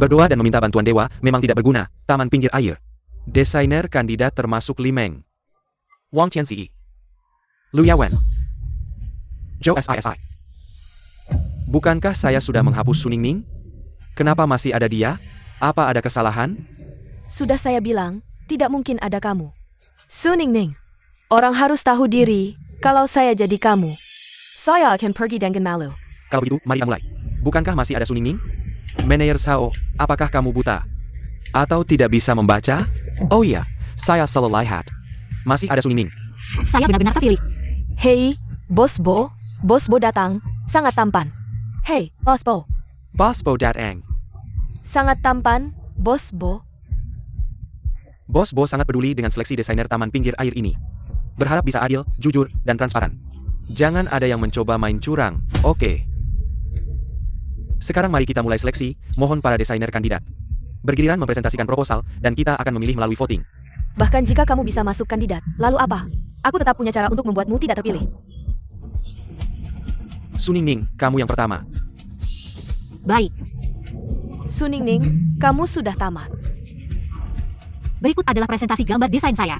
Berdoa dan meminta bantuan dewa memang tidak berguna. Taman pinggir air. Desainer kandidat termasuk Li Meng, Wang Tianxi, Lu Yawen, Zhou Sisi. Bukankah saya sudah menghapus Su Ningning? Kenapa masih ada dia? Apa ada kesalahan? Sudah saya bilang, tidak mungkin ada kamu. Su Ningning, orang harus tahu diri, kalau saya jadi kamu. Saya akan pergi dengan malu. Kalau begitu, mari kita mulai. Bukankah masih ada Su Ningning? Manajer Sao, apakah kamu buta? Atau tidak bisa membaca? Oh iya, saya salah lihat. Masih ada Su Ningning. Saya benar-benar terpilih. Hei, Bos Bo datang, sangat tampan. Hei, Bos Bo. Bos Bo datang. Sangat tampan, Bos Bo. Bos Bo sangat peduli dengan seleksi desainer taman pinggir air ini. Berharap bisa adil, jujur, dan transparan. Jangan ada yang mencoba main curang, oke? Sekarang mari kita mulai seleksi, mohon para desainer kandidat. Bergiliran mempresentasikan proposal, dan kita akan memilih melalui voting. Bahkan jika kamu bisa masuk kandidat, lalu apa? Aku tetap punya cara untuk membuatmu tidak terpilih. Su Ningning, kamu yang pertama. Baik. Su Ningning, kamu sudah tamat. Berikut adalah presentasi gambar desain saya.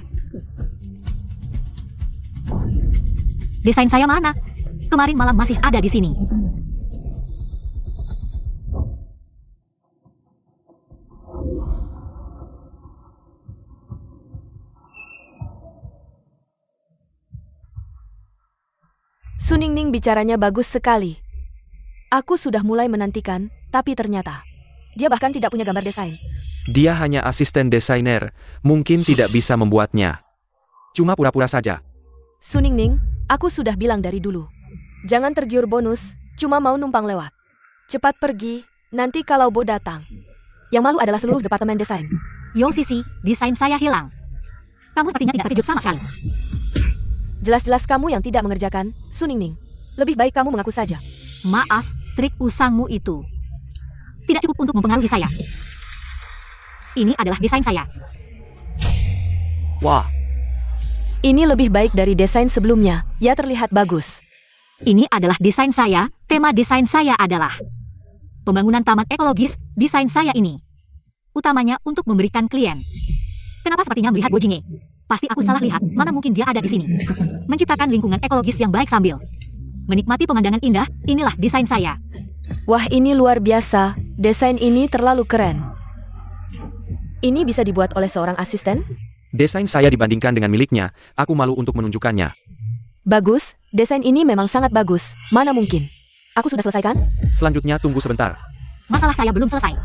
Desain saya mana? Kemarin malam masih ada di sini. Su Ningning bicaranya bagus sekali. Aku sudah mulai menantikan, tapi ternyata dia bahkan tidak punya gambar desain. Dia hanya asisten desainer, mungkin tidak bisa membuatnya. Cuma pura-pura saja. Su Ningning, aku sudah bilang dari dulu. Jangan tergiur bonus, cuma mau numpang lewat. Cepat pergi, nanti kalau Bo datang. Yang malu adalah seluruh departemen desain. Yo Sisi, desain saya hilang. Kamu sepertinya tidak terkejut sama sekali. Jelas-jelas kamu yang tidak mengerjakan, Su Ningning. Lebih baik kamu mengaku saja. Maaf, trik usangmu itu tidak cukup untuk mempengaruhi saya. Ini adalah desain saya. Wah, ini lebih baik dari desain sebelumnya. Ya, terlihat bagus. Ini adalah desain saya. Tema desain saya adalah pembangunan taman ekologis. Desain saya ini utamanya untuk memberikan klien. Kenapa sepertinya melihat Bo Jingye? Pasti aku salah lihat. Mana mungkin dia ada di sini? Menciptakan lingkungan ekologis yang baik sambil menikmati pemandangan indah. Inilah desain saya. Wah, ini luar biasa. Desain ini terlalu keren. Ini bisa dibuat oleh seorang asisten? desain saya dibandingkan dengan miliknya, aku malu untuk menunjukkannya. Bagus, desain ini memang sangat bagus. Mana mungkin? Aku sudah selesai kan? Selanjutnya tunggu sebentar. Masalah saya belum selesai.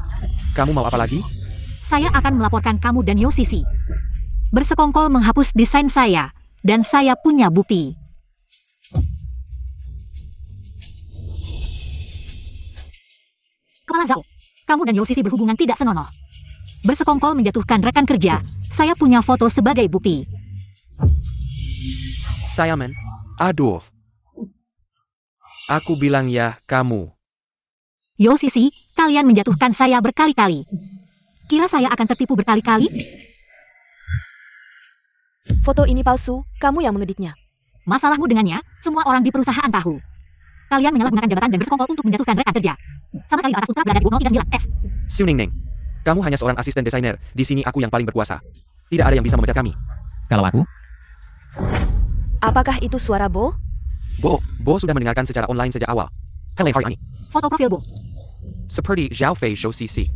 Kamu mau apa lagi? Saya akan melaporkan kamu dan Yo Sisi bersekongkol menghapus desain saya, dan saya punya bukti. Kepala Zhao, kamu dan Yo Sisi berhubungan tidak senonoh. Bersekongkol menjatuhkan rekan kerja, saya punya foto sebagai bukti. Saya aduh. Aku bilang ya, kamu. Yo Sisi, kalian menjatuhkan saya berkali-kali. Kira saya akan tertipu berkali-kali? Foto ini palsu, kamu yang mengeditnya. Masalahmu dengannya, semua orang di perusahaan tahu. Kalian menyalahgunakan jabatan dan bersekongkol untuk menjatuhkan rekan kerja. Sama sekali atas ultra berada di 039S. Su Ningning, kamu hanya seorang asisten desainer. Di sini aku yang paling berkuasa. Tidak ada yang bisa memecat kami. Kalau aku, Apakah itu suara Bo? Bo sudah mendengarkan secara online sejak awal. Helen hari ini. Foto profil Bo. Seperti Zhao Fei Zhou Sisi.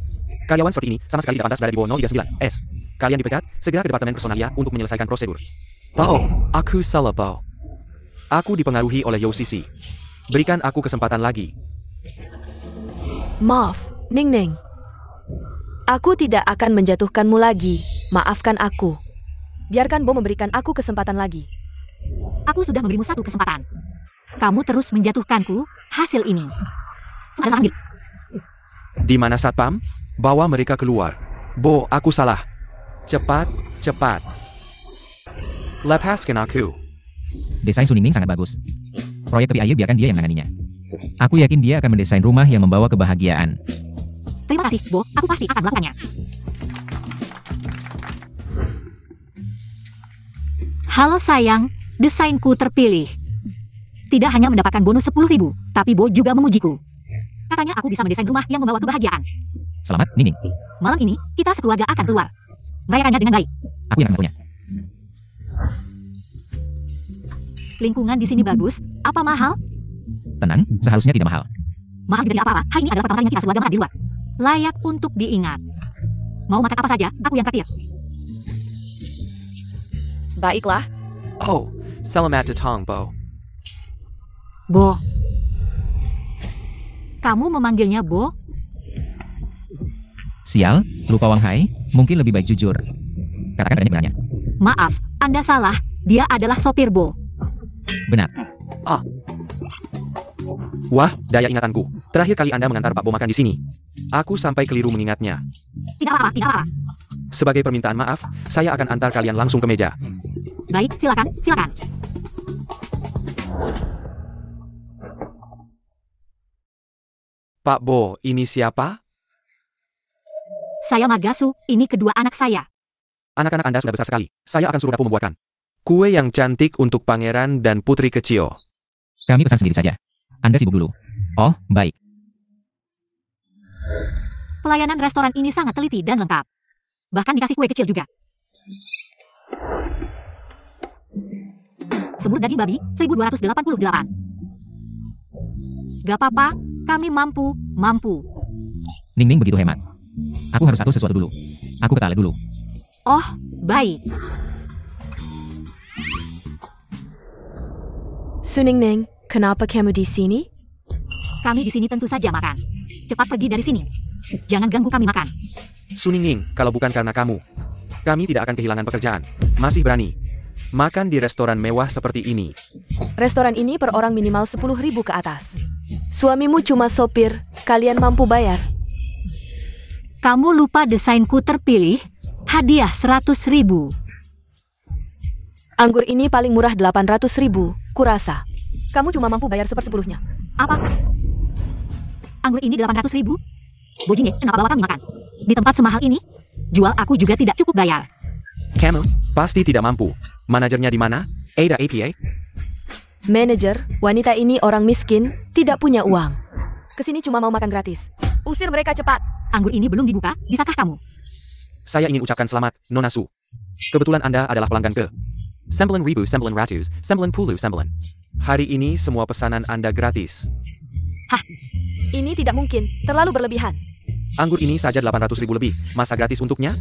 Karyawan seperti ini sama sekali tidak pantas berada di bawah 039S. Kalian dipecat, segera ke Departemen Personalia untuk menyelesaikan prosedur. Oh, aku salah Bo. Aku dipengaruhi oleh Yo Sisi. Berikan aku kesempatan lagi. Maaf, Ningning. Aku tidak akan menjatuhkanmu lagi. Maafkan aku. Biarkan Bo memberikan aku kesempatan lagi. Aku sudah memberimu satu kesempatan. Kamu terus menjatuhkanku, hasil ini. Sekarang ambil. Di mana Satpam? Bawa mereka keluar. Bo, aku salah. Cepat, cepat. Lepaskan aku. desain Su Ningning sangat bagus. Proyek tepi air biarkan dia yang menanganinya. Aku yakin dia akan mendesain rumah yang membawa kebahagiaan. Terima kasih, Bo. Aku pasti akan melakukannya. Halo sayang, desainku terpilih. Tidak hanya mendapatkan bonus 10.000, tapi Bo juga memujiku. Katanya aku bisa mendesain rumah yang membawa kebahagiaan. Selamat, Ningning. Malam ini, kita sekeluarga akan keluar. Merayakannya dengan baik. Aku yang akan melakukannya. Lingkungan di sini bagus. Apa mahal? Tenang, seharusnya tidak mahal. Mahal juga tidak apa-apa. Hari ini adalah pertama kalinya kita sekeluarga makan di luar. Layak untuk diingat. Mau makan apa saja, aku yang traktir. Baiklah. Oh, selamat datang, Bo. Bo. Kamu memanggilnya Bo? Sial, lupa Wang Hai, mungkin lebih baik jujur. Katakan adanya benarnya. Maaf, Anda salah. Dia adalah sopir Bo. Benar. Wah, daya ingatanku. Terakhir kali Anda mengantar Pak Bo makan di sini. Aku sampai keliru mengingatnya. Tidak apa-apa, tidak apa-apa. Sebagai permintaan maaf, saya akan antar kalian langsung ke meja. Baik, silakan, silakan. Pak Bo, ini siapa? Saya Magasu, ini kedua anak saya. Anak-anak Anda sudah besar sekali. Saya akan suruh dapur membuatkan kue yang cantik untuk pangeran dan putri kecil. Kami pesan sendiri saja. Anda sibuk dulu. Oh, baik. Pelayanan restoran ini sangat teliti dan lengkap. Bahkan dikasih kue kecil juga. Semur daging babi, 1288. Gak apa-apa, kami mampu. Ningning begitu hemat. Aku harus atur sesuatu dulu. Aku ke toilet dulu. Oh, baik. Suningning, kenapa kamu di sini? Kami di sini tentu saja makan. Cepat pergi dari sini. Jangan ganggu kami makan. Suningning, kalau bukan karena kamu, kami tidak akan kehilangan pekerjaan. Masih berani makan di restoran mewah seperti ini. Restoran ini per orang minimal 10.000 ke atas. Suamimu cuma sopir, kalian mampu bayar. Kamu lupa desainku terpilih, hadiah 100.000. Anggur ini paling murah 800.000, kurasa. Kamu cuma mampu bayar 1/10-nya. Apa? Anggur ini 800.000? Bojinge, kenapa bawa kami makan? Di tempat semahal ini, jual aku juga tidak cukup bayar. Kamu pasti tidak mampu. Manajernya di mana? Ada APA? Manajer, wanita ini orang miskin, tidak punya uang. Kesini cuma mau makan gratis. Usir mereka cepat. Anggur ini belum dibuka, bisakah kamu? Saya ingin ucapkan selamat, Nona Su. Kebetulan Anda adalah pelanggan ke 9.000 ratus, 90 sembilan. Hari ini semua pesanan Anda gratis. Hah? Ini tidak mungkin, terlalu berlebihan. Anggur ini saja 800.000 lebih, masa gratis untuknya?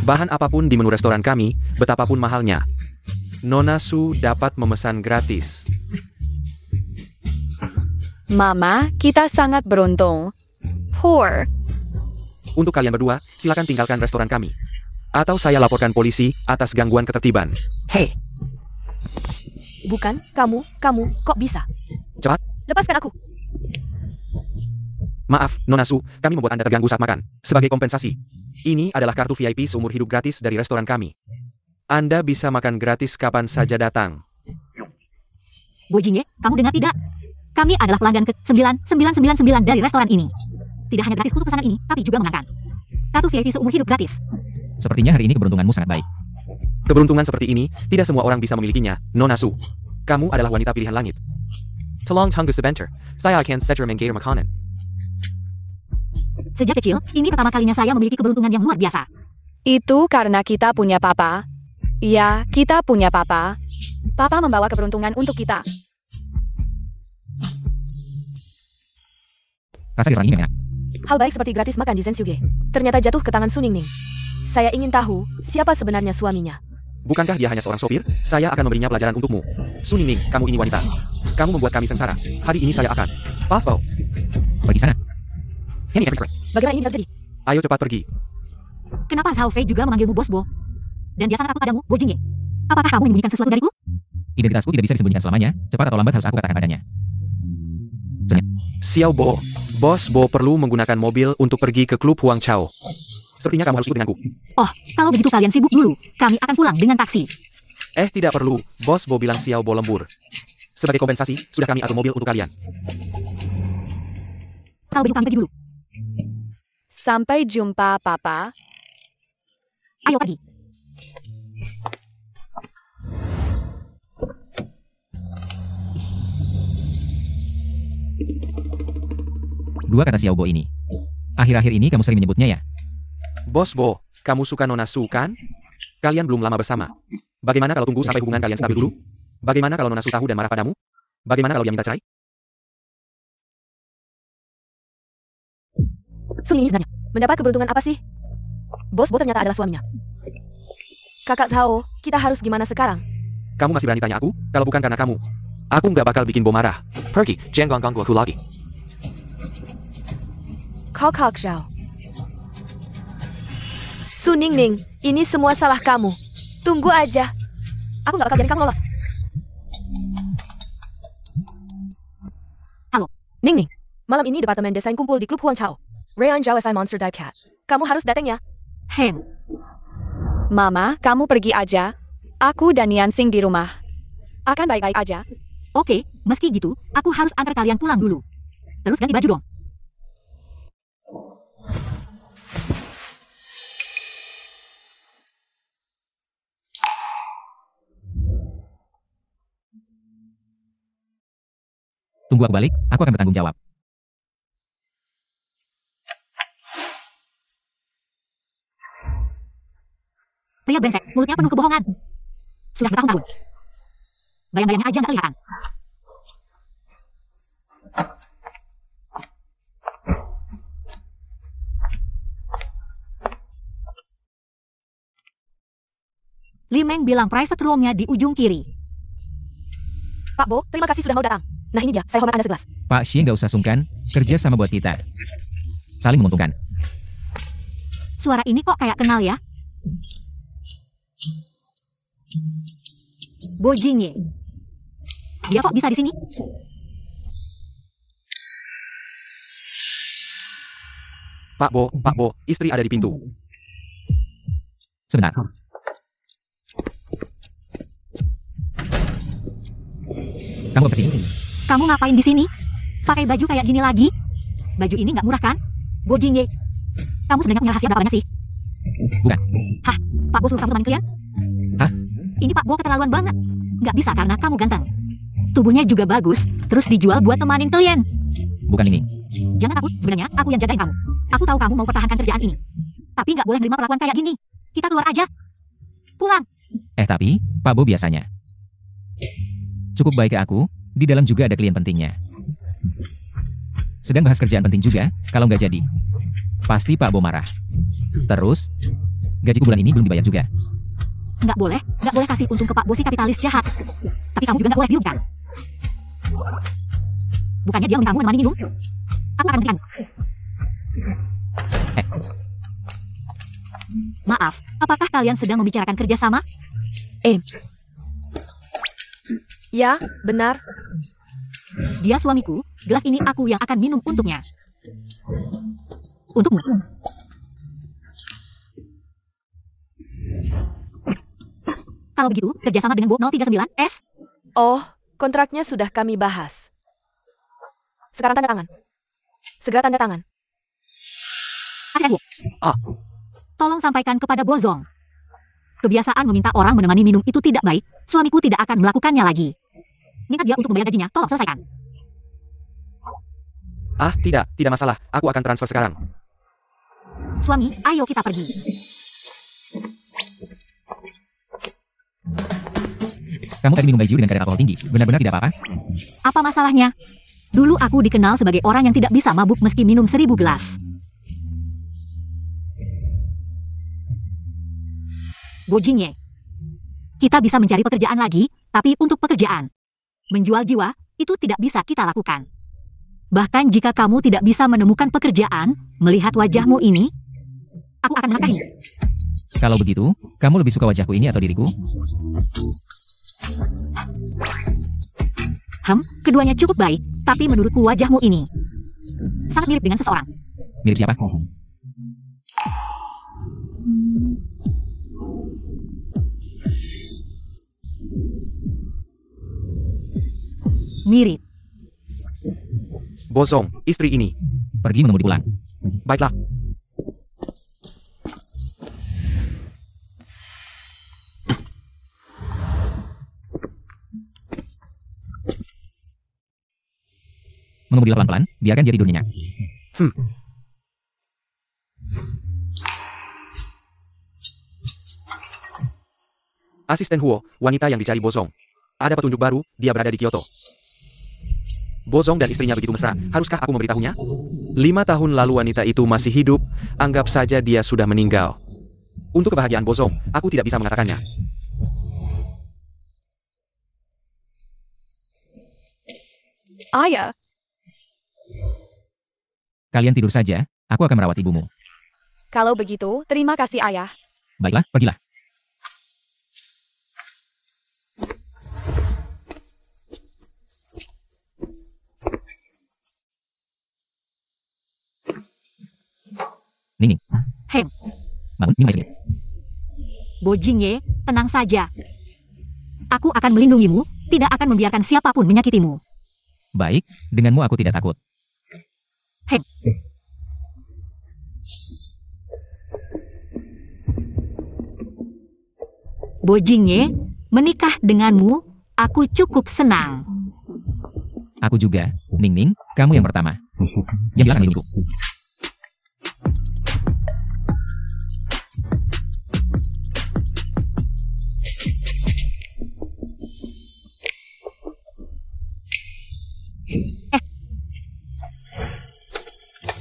Bahan apapun di menu restoran kami, betapapun mahalnya, Nona Su dapat memesan gratis. Mama, kita sangat beruntung. Poor. Untuk kalian berdua, silakan tinggalkan restoran kami. Atau saya laporkan polisi atas gangguan ketertiban. Hei, Bukan, kamu, kok bisa? cepat. Lepaskan aku. Maaf, Nona Su, kami membuat Anda terganggu saat makan. Sebagai kompensasi, ini adalah kartu VIP seumur hidup gratis dari restoran kami. Anda bisa makan gratis kapan saja datang. Bojinge, kamu dengar tidak? Kami adalah pelanggan ke-9999 dari restoran ini. Tidak hanya gratis untuk pesanan ini, tapi juga mengenakan kartu VIP seumur hidup gratis. Sepertinya hari ini keberuntunganmu sangat baik. Keberuntungan seperti ini, tidak semua orang bisa memilikinya, Nona Su. Kamu adalah wanita pilihan langit. Tolong tunggu sebentar, saya akan segera mengirim makanan. Sejak kecil, ini pertama kalinya saya memiliki keberuntungan yang luar biasa. Itu karena kita punya papa. Iya, kita punya papa. Papa membawa keberuntungan untuk kita. Rasa restoran ini enak. Hal baik seperti gratis makan di Zensuge. Ternyata jatuh ke tangan Suningning. Saya ingin tahu, siapa sebenarnya suaminya. Bukankah dia hanya seorang sopir? Saya akan memberinya pelajaran untukmu. Suningning, kamu ini wanita. Kamu membuat kami sengsara. Hari ini saya akan Paspo. Pergi sana. Henny every Bagaimana ini terjadi? Ayo cepat pergi. Kenapa Zhao Fei juga memanggilmu bos, Bo? Dan dia sangat takut padamu, Bojinge. Apakah kamu menyembunyikan sesuatu dariku? Identitasku tidak bisa disembunyikan selamanya. Cepat atau lambat harus aku katakan padanya. Xiao Bo. Bos Bo perlu menggunakan mobil untuk pergi ke klub Huang Chao. Sepertinya kamu harus ikut denganku. Oh, kalau begitu kalian sibuk dulu. Kami akan pulang dengan taksi. Tidak perlu. Bos Bo bilang Xiao Bo lembur. Sebagai kompensasi, sudah kami atur mobil untuk kalian. Kalau begitu kami pergi dulu. Sampai jumpa, Papa. Ayo pergi. Dua kata Xiao Bo ini. Akhir-akhir ini kamu sering menyebutnya ya? Bos Bo, kamu suka Nona Su kan? Kalian belum lama bersama. Bagaimana kalau tunggu sampai hubungan kalian stabil dulu? Bagaimana kalau Nona Su tahu dan marah padamu? Bagaimana kalau dia minta cerai? Sun ini sebenarnya mendapat keberuntungan apa sih? Bos Bo ternyata adalah suaminya. Kakak Zhao, kita harus gimana sekarang? Kamu masih berani tanya aku? Kalau bukan karena kamu, aku nggak bakal bikin Bo marah. Pergi, jangan ganggu aku lagi. Kak Zhao. Su Ningning, ini semua salah kamu. Tunggu aja. Aku nggak bakal biarin kamu lolos. Halo. Ningning, malam ini Departemen Desain kumpul di Klub Huan Chao. Rayon Zhao SI Monster Dive Cat. Kamu harus datang ya. Hem. Mama, kamu pergi aja. Aku dan Yansing di rumah. Akan baik-baik aja. Oke, meski gitu, aku harus antar kalian pulang dulu. Terus ganti baju dong. Tunggu aku balik, aku akan bertanggung jawab. Pria brengsek, mulutnya penuh kebohongan. Sudah bertahun-tahun. Bayang-bayangnya aja nggak kelihatan. Li Meng bilang private room-nya di ujung kiri. Pak Bo, terima kasih sudah mau datang. Nah ini dia, saya hormat Anda segelas. Pak Xie nggak usah sungkan, kerja sama buat kita. Saling menguntungkan. Suara ini kok kayak kenal ya? Bo Jingye. Dia kok bisa di sini? Pak Bo, istri ada di pintu. Sebentar. Kamu apa sih? Kamu ngapain di sini? Pakai baju kayak gini lagi? Baju ini nggak murah kan? Bo Jingye. Kamu sebenarnya punya rahasia berapa banyak sih? Bukan. Hah? Pak Bo suruh kamu temanin klien? Hah? Ini Pak Bo keterlaluan banget. Nggak bisa karena kamu ganteng. Tubuhnya juga bagus, terus dijual buat temanin klien. Bukan ini. Jangan takut, sebenarnya aku yang jagain kamu. Aku tahu kamu mau pertahankan kerjaan ini. Tapi nggak boleh nerima perlakuan kayak gini. Kita keluar aja. Pulang. Tapi, Pak Bo biasanya. Cukup baik ke aku, di dalam juga ada klien pentingnya. Sedang bahas kerjaan penting juga, kalau nggak jadi. Pasti Pak Bo marah. Terus, gajiku bulan ini belum dibayar juga. Nggak boleh kasih untung ke Pak Bo si kapitalis jahat. Tapi kamu juga nggak boleh diam kan? Bukannya dia minta kamu menemani minum? Aku akan berikan. Maaf, apakah kalian sedang membicarakan kerjasama? Ya, benar. Dia suamiku, gelas ini aku yang akan minum untuknya. Untukmu. Kalau begitu, kerjasama dengan Bo 039S. Oh, kontraknya sudah kami bahas. Sekarang tanda tangan. Segera tanda tangan. Asisten Bo. Ah. Tolong sampaikan kepada Bo Zong. Kebiasaan meminta orang menemani minum itu tidak baik. Suamiku tidak akan melakukannya lagi. Minta dia untuk membayar gajinya, tolong selesaikan. Ah, tidak masalah. Aku akan transfer sekarang. Suami, ayo kita pergi. Kamu tadi minum baju dengan kadar alkohol tinggi, benar-benar tidak apa-apa? Apa masalahnya? Dulu aku dikenal sebagai orang yang tidak bisa mabuk meski minum 1000 gelas. Bo Jingye. Kita bisa mencari pekerjaan lagi, tapi untuk pekerjaan. Menjual jiwa, itu tidak bisa kita lakukan. Bahkan jika kamu tidak bisa menemukan pekerjaan, melihat wajahmu ini, aku akan melangkahimu. Kalau begitu, kamu lebih suka wajahku ini atau diriku? Keduanya cukup baik, tapi menurutku wajahmu ini sangat mirip dengan seseorang. Mirip siapa? Mirip. Bozong, istri ini. Pergi mengemudi pulang. Baiklah. Mengemudilah pelan-pelan, biarkan dia tidur nyenyak. Asisten Huo, wanita yang dicari Bozong. Ada petunjuk baru, dia berada di Kyoto. Bozong dan istrinya begitu mesra, haruskah aku memberitahunya? 5 tahun lalu wanita itu masih hidup, anggap saja dia sudah meninggal. Untuk kebahagiaan Bozong, aku tidak bisa mengatakannya. Ayah, Kalian tidur saja, aku akan merawat ibumu. kalau begitu, terima kasih ayah. Baiklah, pergilah. Nining. Hem. Bangun, minum air sedikit. Bojingye, tenang saja. Aku akan melindungimu, tidak akan membiarkan siapapun menyakitimu. Baik, denganmu aku tidak takut. Hem. Bojingye, menikah denganmu, aku cukup senang. Aku juga. Ning, kamu yang pertama. Yang bilang melindungiku.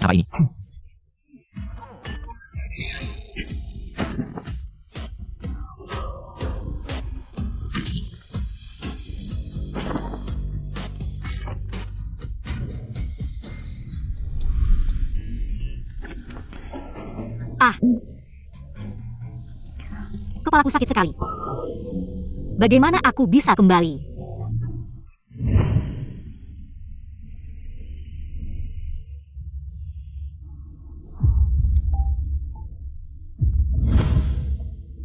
Apa ini? Kepalaku sakit sekali. Bagaimana aku bisa kembali?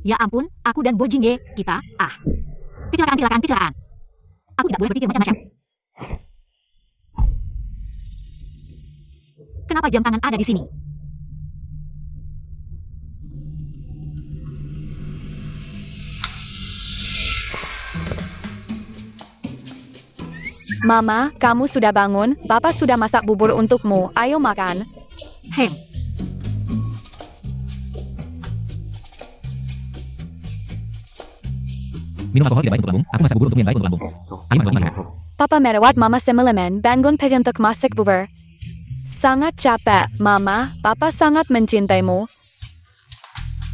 Ya ampun, aku dan Bojingye, kita, kecelakaan. Aku tidak boleh berpikir macam-macam. Kenapa jam tangan ada di sini? Mama, kamu sudah bangun, Papa sudah masak bubur untukmu, ayo makan. Hem. Minum alkohol tidak baik untuk lambung, aku masak bubur untukmu yang baik untuk lambung. Ayo masuk. Papa merawat Mama semalaman, bangun pagi untuk masak bubur. Sangat capek, Mama, Papa sangat mencintaimu.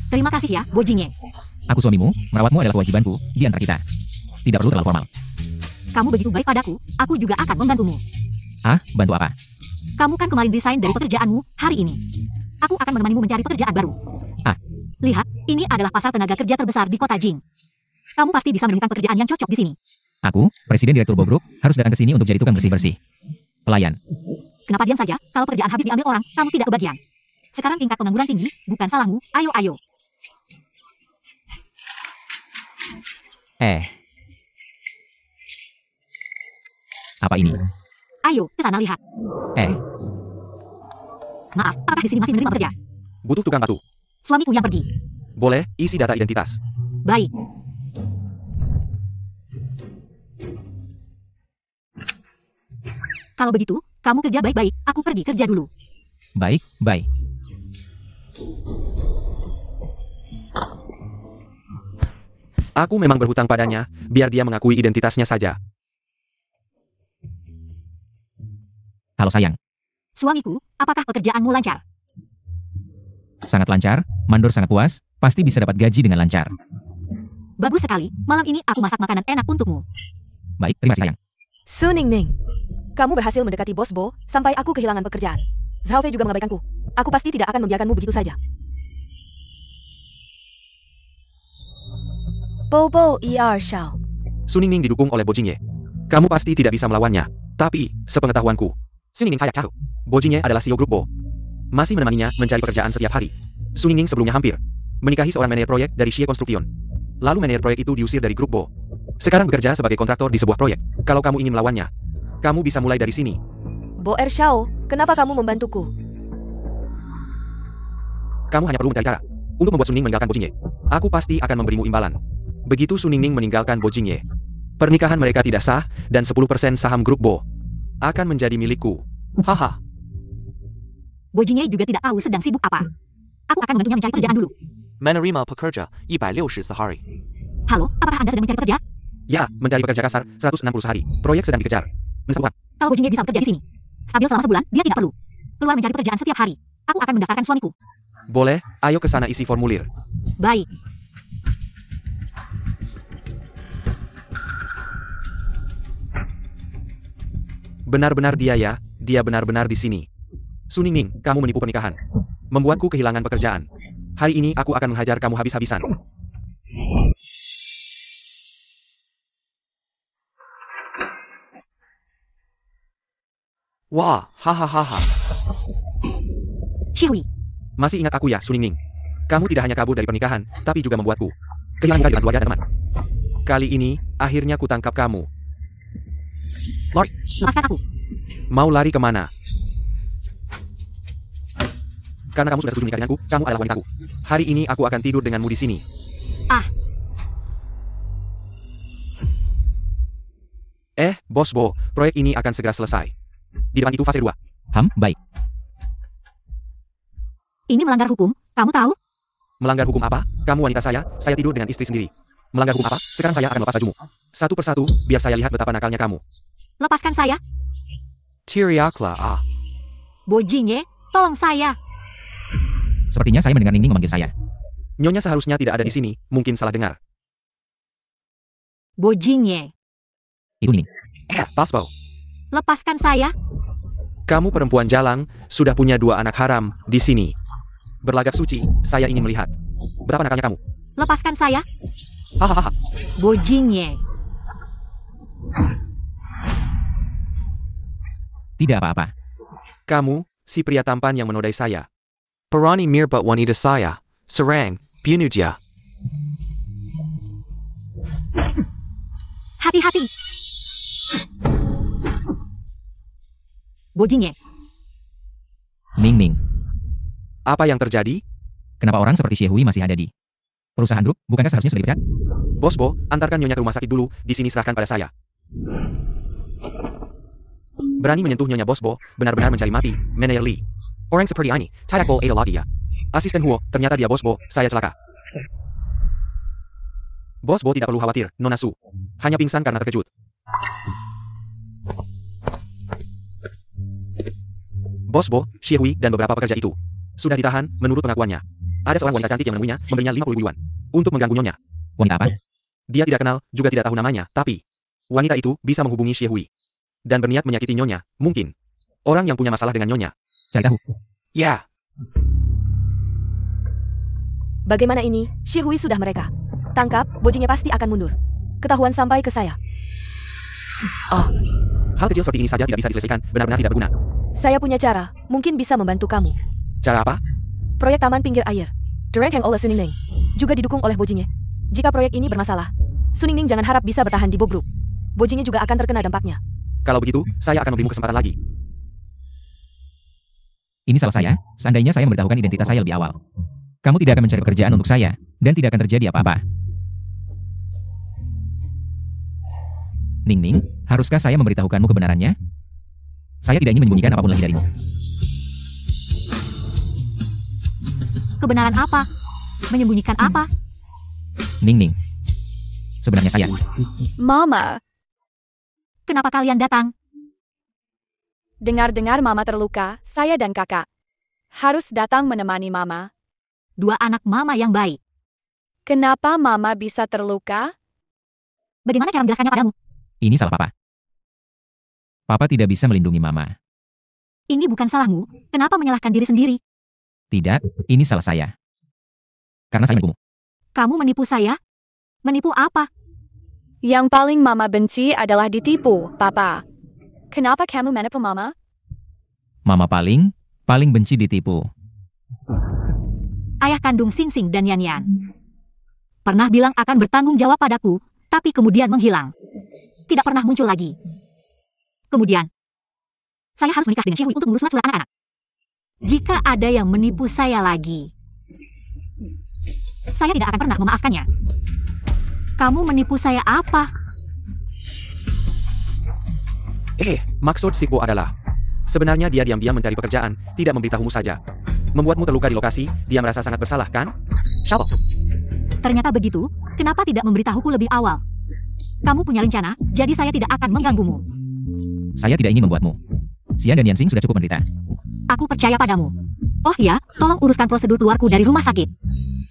Terima kasih ya, Bojingye. Aku suamimu, merawatmu adalah kewajibanku, di antara kita. Tidak perlu terlalu formal. Kamu begitu baik padaku, aku juga akan membantumu. Ah, bantu apa? Kamu kan kemarin resign dari pekerjaanmu hari ini. Aku akan menemanimu mencari pekerjaan baru. Ah. Lihat, ini adalah pasar tenaga kerja terbesar di kota Jing. Kamu pasti bisa menemukan pekerjaan yang cocok di sini. Aku, Presiden Direktur Bo Group, harus datang ke sini untuk jadi tukang bersih-bersih. Pelayan. Kenapa diam saja? Kalau kerjaan habis diambil orang, kamu tidak kebagian. Sekarang tingkat pengangguran tinggi, bukan salahmu. Ayo. Apa ini? Ayo, ke sana lihat. Maaf, apakah di sini masih menerima pekerja? Butuh tukang batu. Suamiku yang pergi. Boleh, isi data identitas. Baik. Kalau begitu, kamu kerja baik-baik, aku pergi kerja dulu. Baik. Aku memang berhutang padanya, biar dia mengakui identitasnya saja. Halo sayang. Suamiku, apakah pekerjaanmu lancar? Sangat lancar, mandor sangat puas, pasti bisa dapat gaji dengan lancar. Bagus sekali, malam ini aku masak makanan enak untukmu. Baik, terima kasih sayang. Su Ningning, kamu berhasil mendekati Bos Bo, sampai aku kehilangan pekerjaan. Zhao Fei juga mengabaikanku. Aku pasti tidak akan membiarkanmu begitu saja. Bobo Er Shao. Su Ningning didukung oleh Bojingye. Kamu pasti tidak bisa melawannya. Tapi, sepengetahuanku, Su Ningning saya tahu. Bojingye adalah CEO grup Bo. Masih menemaninya mencari pekerjaan setiap hari. Su Ningning sebelumnya hampir menikahi seorang manajer proyek dari Xie Construction. Lalu manajer proyek itu diusir dari grup Bo. Sekarang bekerja sebagai kontraktor di sebuah proyek. Kalau kamu ingin melawannya, Kamu bisa mulai dari sini. Bo Ershao, kenapa kamu membantuku? Kamu hanya perlu mencari cara untuk membuat Suning meninggalkan Bo Jingye. Aku pasti akan memberimu imbalan. Begitu Su Ningning meninggalkan Bo Jingye, pernikahan mereka tidak sah, dan 10% saham grup Bo akan menjadi milikku. Haha. Bo Jingye juga tidak tahu sedang sibuk apa. Aku akan membantunya mencari pekerjaan dulu. Menerima pekerja 160 sehari. Halo, apakah Anda sedang mencari pekerja? Ya, mencari pekerja kasar 160 sehari. Proyek sedang dikejar. Menyesalkan. Kalau Bo Jingye bisa bekerja di sini, stabil selama sebulan, dia tidak perlu keluar mencari pekerjaan setiap hari. Aku akan mendaftarkan suamiku. Boleh, ayo ke sana isi formulir. Baik. Benar-benar dia ya, dia benar-benar di sini. Su Ningning, kamu menipu pernikahan. Membuatku kehilangan pekerjaan. Hari ini aku akan menghajar kamu habis-habisan. Wah, hahaha. Shihui, Masih ingat aku ya, Su Ningning? Kamu tidak hanya kabur dari pernikahan, tapi juga membuatku kehilangan tinggal di keluarga dan teman. Kali ini, akhirnya kutangkap kamu. Lord, lepaskan aku. mau lari kemana? Karena kamu sudah setuju menikah denganku, kamu adalah wanitaku. Hari ini aku akan tidur denganmu di sini. Ah, Bos Bo, proyek ini akan segera selesai. Di depan itu fase 2. Baik. ini melanggar hukum, kamu tahu? Melanggar hukum apa? Kamu wanita saya tidur dengan istri sendiri. Melanggar hukum apa? Sekarang saya akan lepas bajumu. Satu persatu, biar saya lihat betapa nakalnya kamu. Lepaskan saya. Teriaklah, Bo Jingye, tolong saya. Sepertinya saya mendengar Ningning memanggil saya. Nyonya seharusnya tidak ada di sini, mungkin salah dengar. Bo Jingye, Itu Ningning. Pasbo. lepaskan saya. Kamu perempuan jalang, sudah punya 2 anak haram di sini. Berlagak suci, saya ingin melihat. Berapa nakalnya kamu? Lepaskan saya. Hahaha. Bo Jingye, Tidak apa-apa. Kamu, si pria tampan yang menodai saya. Perani mirbat wanita saya. Serang, Pianuja. hati-hati. Bo Jingye, Ningning. Apa yang terjadi? Kenapa orang seperti Xiehui masih ada di perusahaan grup? Bukankah seharusnya sudah dipecat? Bos Bo, antarkan Nyonya ke rumah sakit dulu, di sini serahkan pada saya. Berani menyentuh Nyonya Bos Bo, benar-benar mencari mati, Manager Lee. Orang seperti ini, Tayak Bo ada lagi ya. Asisten Huo, ternyata dia Bos Bo, saya celaka. Bos Bo tidak perlu khawatir, Nona Su. Hanya pingsan karena terkejut. Bos Bo, Xiehui, dan beberapa pekerja itu sudah ditahan, menurut pengakuannya. Ada seorang wanita cantik yang menemuinya, memberinya 50.000 yuan untuk mengganggu Nyonya. Wanita apa? Dia tidak kenal, juga tidak tahu namanya, tapi wanita itu bisa menghubungi Xiehui dan berniat menyakiti Nyonya, mungkin. Orang yang punya masalah dengan Nyonya. Cari tahu. Ya, Bagaimana ini? Xiehui sudah mereka tangkap, Bo Jingye pasti akan mundur. Ketahuan sampai ke saya. hal kecil seperti ini saja tidak bisa diselesaikan, benar-benar tidak berguna. Saya punya cara, mungkin bisa membantu kamu. Cara apa? Proyek Taman Pinggir Air. Dirancang oleh Su Ningning. Juga didukung oleh Bo Jingye. Jika proyek ini bermasalah, Su Ningning jangan harap bisa bertahan di Bo Group. Bo Jingye juga akan terkena dampaknya. Kalau begitu, saya akan memberimu kesempatan lagi. Ini salah saya, seandainya saya memberitahukan identitas saya lebih awal. Kamu tidak akan mencari pekerjaan untuk saya, dan tidak akan terjadi apa-apa. Ningning, haruskah saya memberitahukanmu kebenarannya? Saya tidak ingin menyembunyikan apapun lagi darimu. Kebenaran apa? Menyembunyikan apa? Ningning. Sebenarnya saya. Mama, Kenapa kalian datang? dengar-dengar Mama terluka, saya dan kakak harus datang menemani Mama. 2 anak mama yang baik. Kenapa Mama bisa terluka? Bagaimana cara menjelaskannya padamu? Ini salah Papa. Papa tidak bisa melindungi Mama. Ini bukan salahmu. Kenapa menyalahkan diri sendiri? Tidak, ini salah saya. Karena saya menipumu. Kamu menipu saya? Menipu apa? Yang paling Mama benci adalah ditipu, Papa. Kenapa kamu menipu Mama? Mama paling benci ditipu. Ayah kandung Sing Sing dan Yan Yan pernah bilang akan bertanggung jawab padaku, tapi kemudian menghilang. Tidak pernah muncul lagi. Kemudian, saya harus menikah dengan Xiaohui untuk mengurus surat anak-anak. Jika ada yang menipu saya lagi, saya tidak akan pernah memaafkannya. Kamu menipu saya apa? Maksud si Bo adalah, sebenarnya dia diam-diam mencari pekerjaan, tidak memberitahumu saja. Membuatmu terluka di lokasi, dia merasa sangat bersalah, kan? Siapa? Ternyata begitu, kenapa tidak memberitahuku lebih awal? Kamu punya rencana, jadi saya tidak akan mengganggumu. Saya tidak ingin membuatmu. Xian dan Yansing sudah cukup menderita. Aku percaya padamu. Oh iya, tolong uruskan prosedur keluarku dari rumah sakit.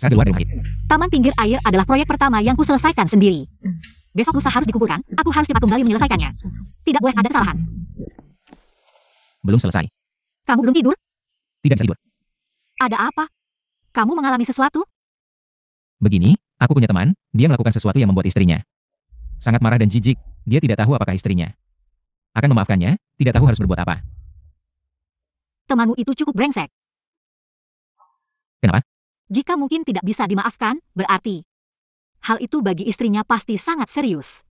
Saya keluar dari masjid. Taman pinggir air adalah proyek pertama yang kuselesaikan sendiri. Besok lusa harus dikumpulkan, aku harus cepat kembali menyelesaikannya. Tidak boleh ada kesalahan. Belum selesai. Kamu belum tidur? Tidak bisa tidur. Ada apa? Kamu mengalami sesuatu? Begini, aku punya teman, dia melakukan sesuatu yang membuat istrinya sangat marah dan jijik. Dia tidak tahu apakah istrinya akan memaafkannya, tidak tahu harus berbuat apa. Temanmu itu cukup brengsek. Kenapa? Jika mungkin tidak bisa dimaafkan, berarti hal itu bagi istrinya pasti sangat serius.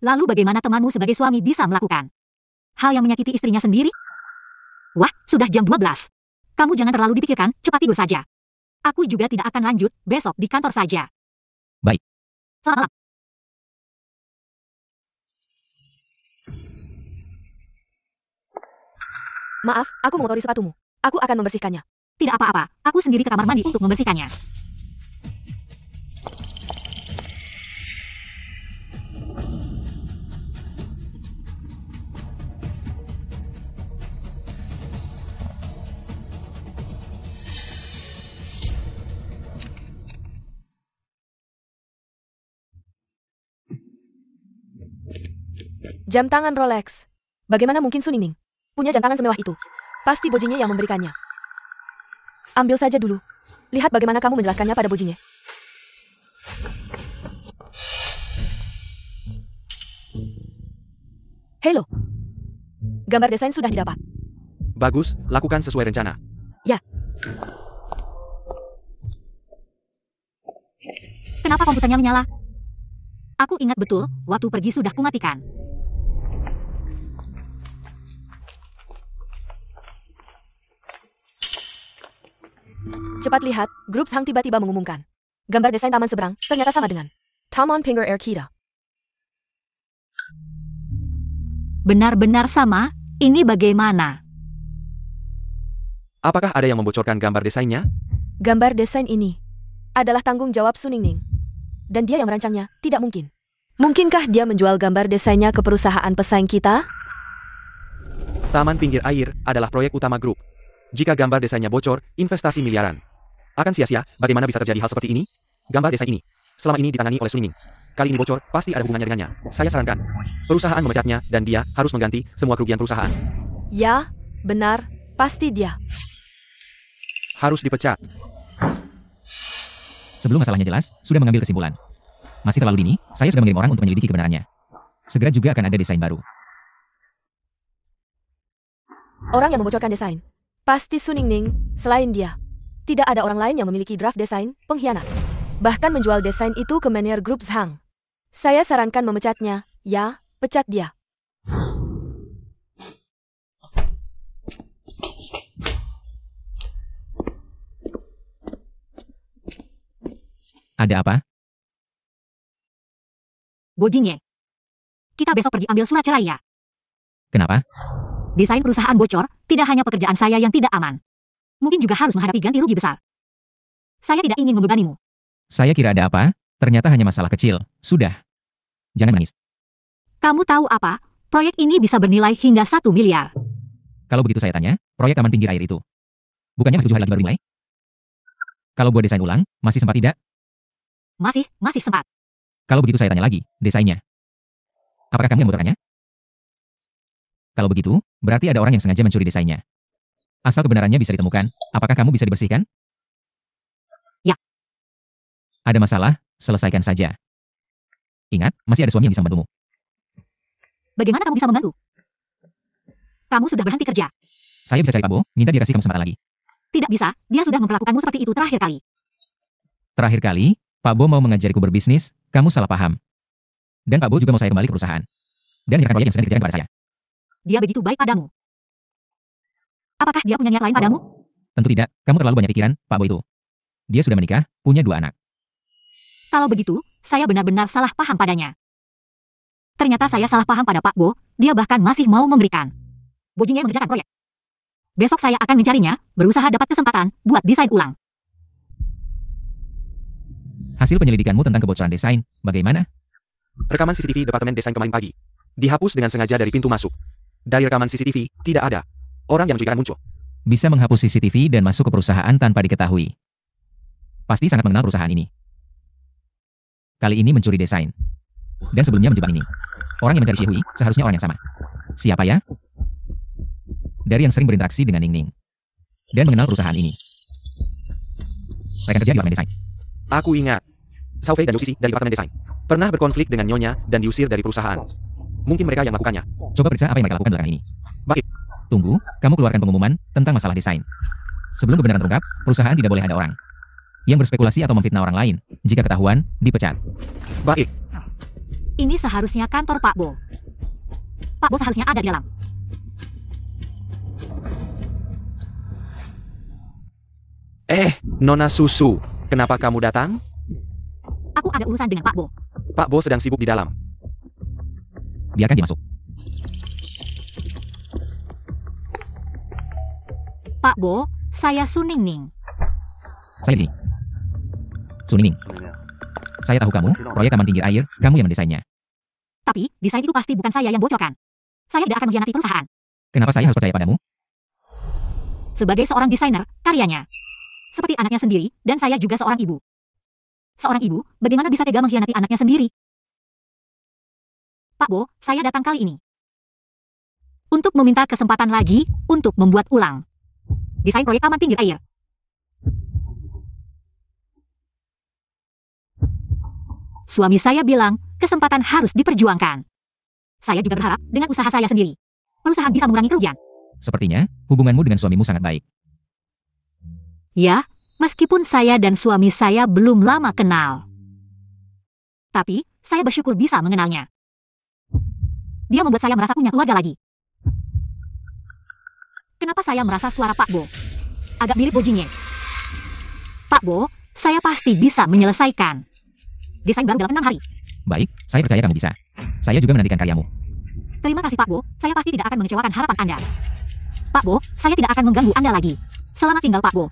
Lalu bagaimana temanmu sebagai suami bisa melakukan hal yang menyakiti istrinya sendiri? Wah, sudah jam 12. Kamu jangan terlalu dipikirkan, cepat tidur saja. Aku juga tidak akan lanjut, besok di kantor saja. Baik. Selamat malam. Maaf, aku mengotori sepatumu. Aku akan membersihkannya. Tidak apa-apa, aku sendiri ke kamar mandi untuk membersihkannya. Jam tangan Rolex. Bagaimana mungkin Suning punya jam tangan semewah itu? Pasti Bojinya yang memberikannya. Ambil saja dulu. Lihat bagaimana kamu menjelaskannya pada Bojinya. Halo. Gambar desain sudah didapat. Bagus, lakukan sesuai rencana. Ya. Kenapa komputernya menyala? Aku ingat betul, waktu pergi sudah kumatikan. Cepat lihat, grup Hang tiba-tiba mengumumkan. Gambar desain taman seberang ternyata sama dengan Taman Pinggir Air kita. Benar-benar sama? Ini bagaimana? Apakah ada yang membocorkan gambar desainnya? Gambar desain ini adalah tanggung jawab Suning. Dan dia yang merancangnya, tidak mungkin. Mungkinkah dia menjual gambar desainnya ke perusahaan pesaing kita? Taman Pinggir Air adalah proyek utama grup. Jika gambar desainnya bocor, investasi miliaran. Akan sia-sia, bagaimana bisa terjadi hal seperti ini? Gambar desain ini selama ini ditangani oleh Suning. Kali ini bocor, pasti ada hubungannya dengannya. Saya sarankan, perusahaan memecatnya dan dia harus mengganti semua kerugian perusahaan. Ya, benar, pasti dia. Harus dipecat. Sebelum masalahnya jelas, sudah mengambil kesimpulan. Masih terlalu dini, saya sudah mengirim orang untuk menyelidiki kebenarannya. Segera juga akan ada desain baru. Orang yang membocorkan desain pasti Suning. Selain dia, tidak ada orang lain yang memiliki draft desain pengkhianat. Bahkan menjual desain itu ke manajer grup Hang. Saya sarankan memecatnya. Ya, pecat dia. Ada apa? Bojinye. Kita besok pergi ambil surat cerai ya. Kenapa? Desain perusahaan bocor, tidak hanya pekerjaan saya yang tidak aman. Mungkin juga harus menghadapi ganti rugi besar. Saya tidak ingin membebanimu. Saya kira ada apa? Ternyata hanya masalah kecil. Sudah. Jangan nangis. Kamu tahu apa? Proyek ini bisa bernilai hingga 1 miliar. Kalau begitu saya tanya, proyek taman pinggir air itu bukannya masih 7 hari lagi baru dimulai? Kalau buat desain ulang, masih sempat tidak? Masih sempat. Kalau begitu saya tanya lagi, desainnya. Apakah kamu yang membocorkannya? Kalau begitu, berarti ada orang yang sengaja mencuri desainnya. Asal kebenarannya bisa ditemukan, apakah kamu bisa dibersihkan? Ya. Ada masalah, selesaikan saja. Ingat, masih ada suami yang bisa membantumu. Bagaimana kamu bisa membantu? Kamu sudah berhenti kerja. Saya bisa cari Pak Bo, minta dia kasih kamu kesempatan lagi. Tidak bisa, dia sudah memperlakukanmu seperti itu terakhir kali. Terakhir kali, Pak Bo mau mengajariku berbisnis, kamu salah paham. Dan Pak Bo juga mau saya kembali ke perusahaan. Dan menyerahkan proyek yang sedang dikerjakan kepada saya. dia begitu baik padamu? Apakah dia punya niat lain padamu? Tentu tidak, kamu terlalu banyak pikiran, Pak Bo itu. Dia sudah menikah, punya 2 anak. Kalau begitu, saya benar-benar salah paham padanya. Ternyata saya salah paham pada Pak Bo, dia bahkan masih mau memberikan Bojingnya mengerjakan proyek. Besok saya akan mencarinya, berusaha dapat kesempatan buat desain ulang. Hasil penyelidikanmu tentang kebocoran desain, bagaimana? Rekaman CCTV Departemen Desain kemarin pagi. Dihapus dengan sengaja dari pintu masuk. Dari rekaman CCTV, tidak ada orang yang mencurigakan muncul. Bisa menghapus CCTV dan masuk ke perusahaan tanpa diketahui. Pasti sangat mengenal perusahaan ini. Kali ini mencuri desain. Dan sebelumnya menjebak ini. Orang yang mencari Xihui seharusnya orang yang sama. Siapa ya? Dari yang sering berinteraksi dengan Ning Ning. Dan mengenal perusahaan ini. Rekan kerja di Departemen Desain. Aku ingat. Xiao Fei dan Liu Sisi dari Departemen Desain pernah berkonflik dengan Nyonya dan diusir dari perusahaan. Mungkin mereka yang melakukannya. Coba periksa apa yang mereka lakukan belakangan ini. Baik. Tunggu, kamu keluarkan pengumuman tentang masalah desain. Sebelum kebenaran terungkap, perusahaan tidak boleh ada orang yang berspekulasi atau memfitnah orang lain. Jika ketahuan, dipecat. Baik. Ini seharusnya kantor Pak Bo. Pak Bo seharusnya ada di dalam. Nona Susu, kenapa kamu datang? Aku ada urusan dengan Pak Bo. Pak Bo sedang sibuk di dalam. Biarkan dia masuk. Pak Bo, saya Su Ning Ning. Saya di sini. Su Ning Ning. Saya tahu kamu, proyek taman pinggir air, kamu yang mendesainnya. Tapi, desain itu pasti bukan saya yang bocorkan. Saya tidak akan mengkhianati perusahaan. Kenapa saya harus percaya padamu? Sebagai seorang desainer, karyanya seperti anaknya sendiri, dan saya juga seorang ibu. Seorang ibu, bagaimana bisa tega mengkhianati anaknya sendiri? Pak Bo, saya datang kali ini untuk meminta kesempatan lagi untuk membuat ulang desain proyek taman pinggir air. Suami saya bilang, kesempatan harus diperjuangkan. Saya juga berharap dengan usaha saya sendiri, perusahaan bisa mengurangi kerugian. Sepertinya, hubunganmu dengan suamimu sangat baik. Ya, meskipun saya dan suami saya belum lama kenal. Tapi, saya bersyukur bisa mengenalnya. Dia membuat saya merasa punya keluarga lagi. Kenapa saya merasa suara Pak Bo agak mirip Bo Jingye? Pak Bo, saya pasti bisa menyelesaikan desain baru dalam 6 hari. Baik, saya percaya kamu bisa. Saya juga menantikan karyamu. Terima kasih Pak Bo, saya pasti tidak akan mengecewakan harapan Anda. Pak Bo, saya tidak akan mengganggu Anda lagi. Selamat tinggal Pak Bo.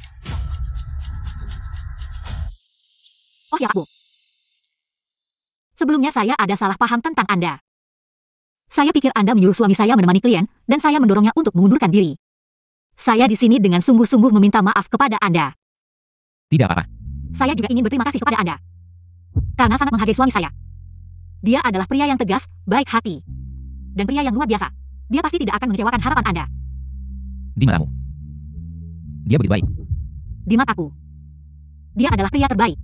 Oh ya Pak Bo. Sebelumnya saya ada salah paham tentang Anda. Saya pikir Anda menyuruh suami saya menemani klien, dan saya mendorongnya untuk mengundurkan diri. Saya di sini dengan sungguh-sungguh meminta maaf kepada Anda. Tidak apa-apa. Saya juga ingin berterima kasih kepada Anda. Karena sangat menghargai suami saya. Dia adalah pria yang tegas, baik hati. Dan pria yang luar biasa. Dia pasti tidak akan mengecewakan harapan Anda. Di matamu. Dia begitu baik. Di mataku. Dia adalah pria terbaik.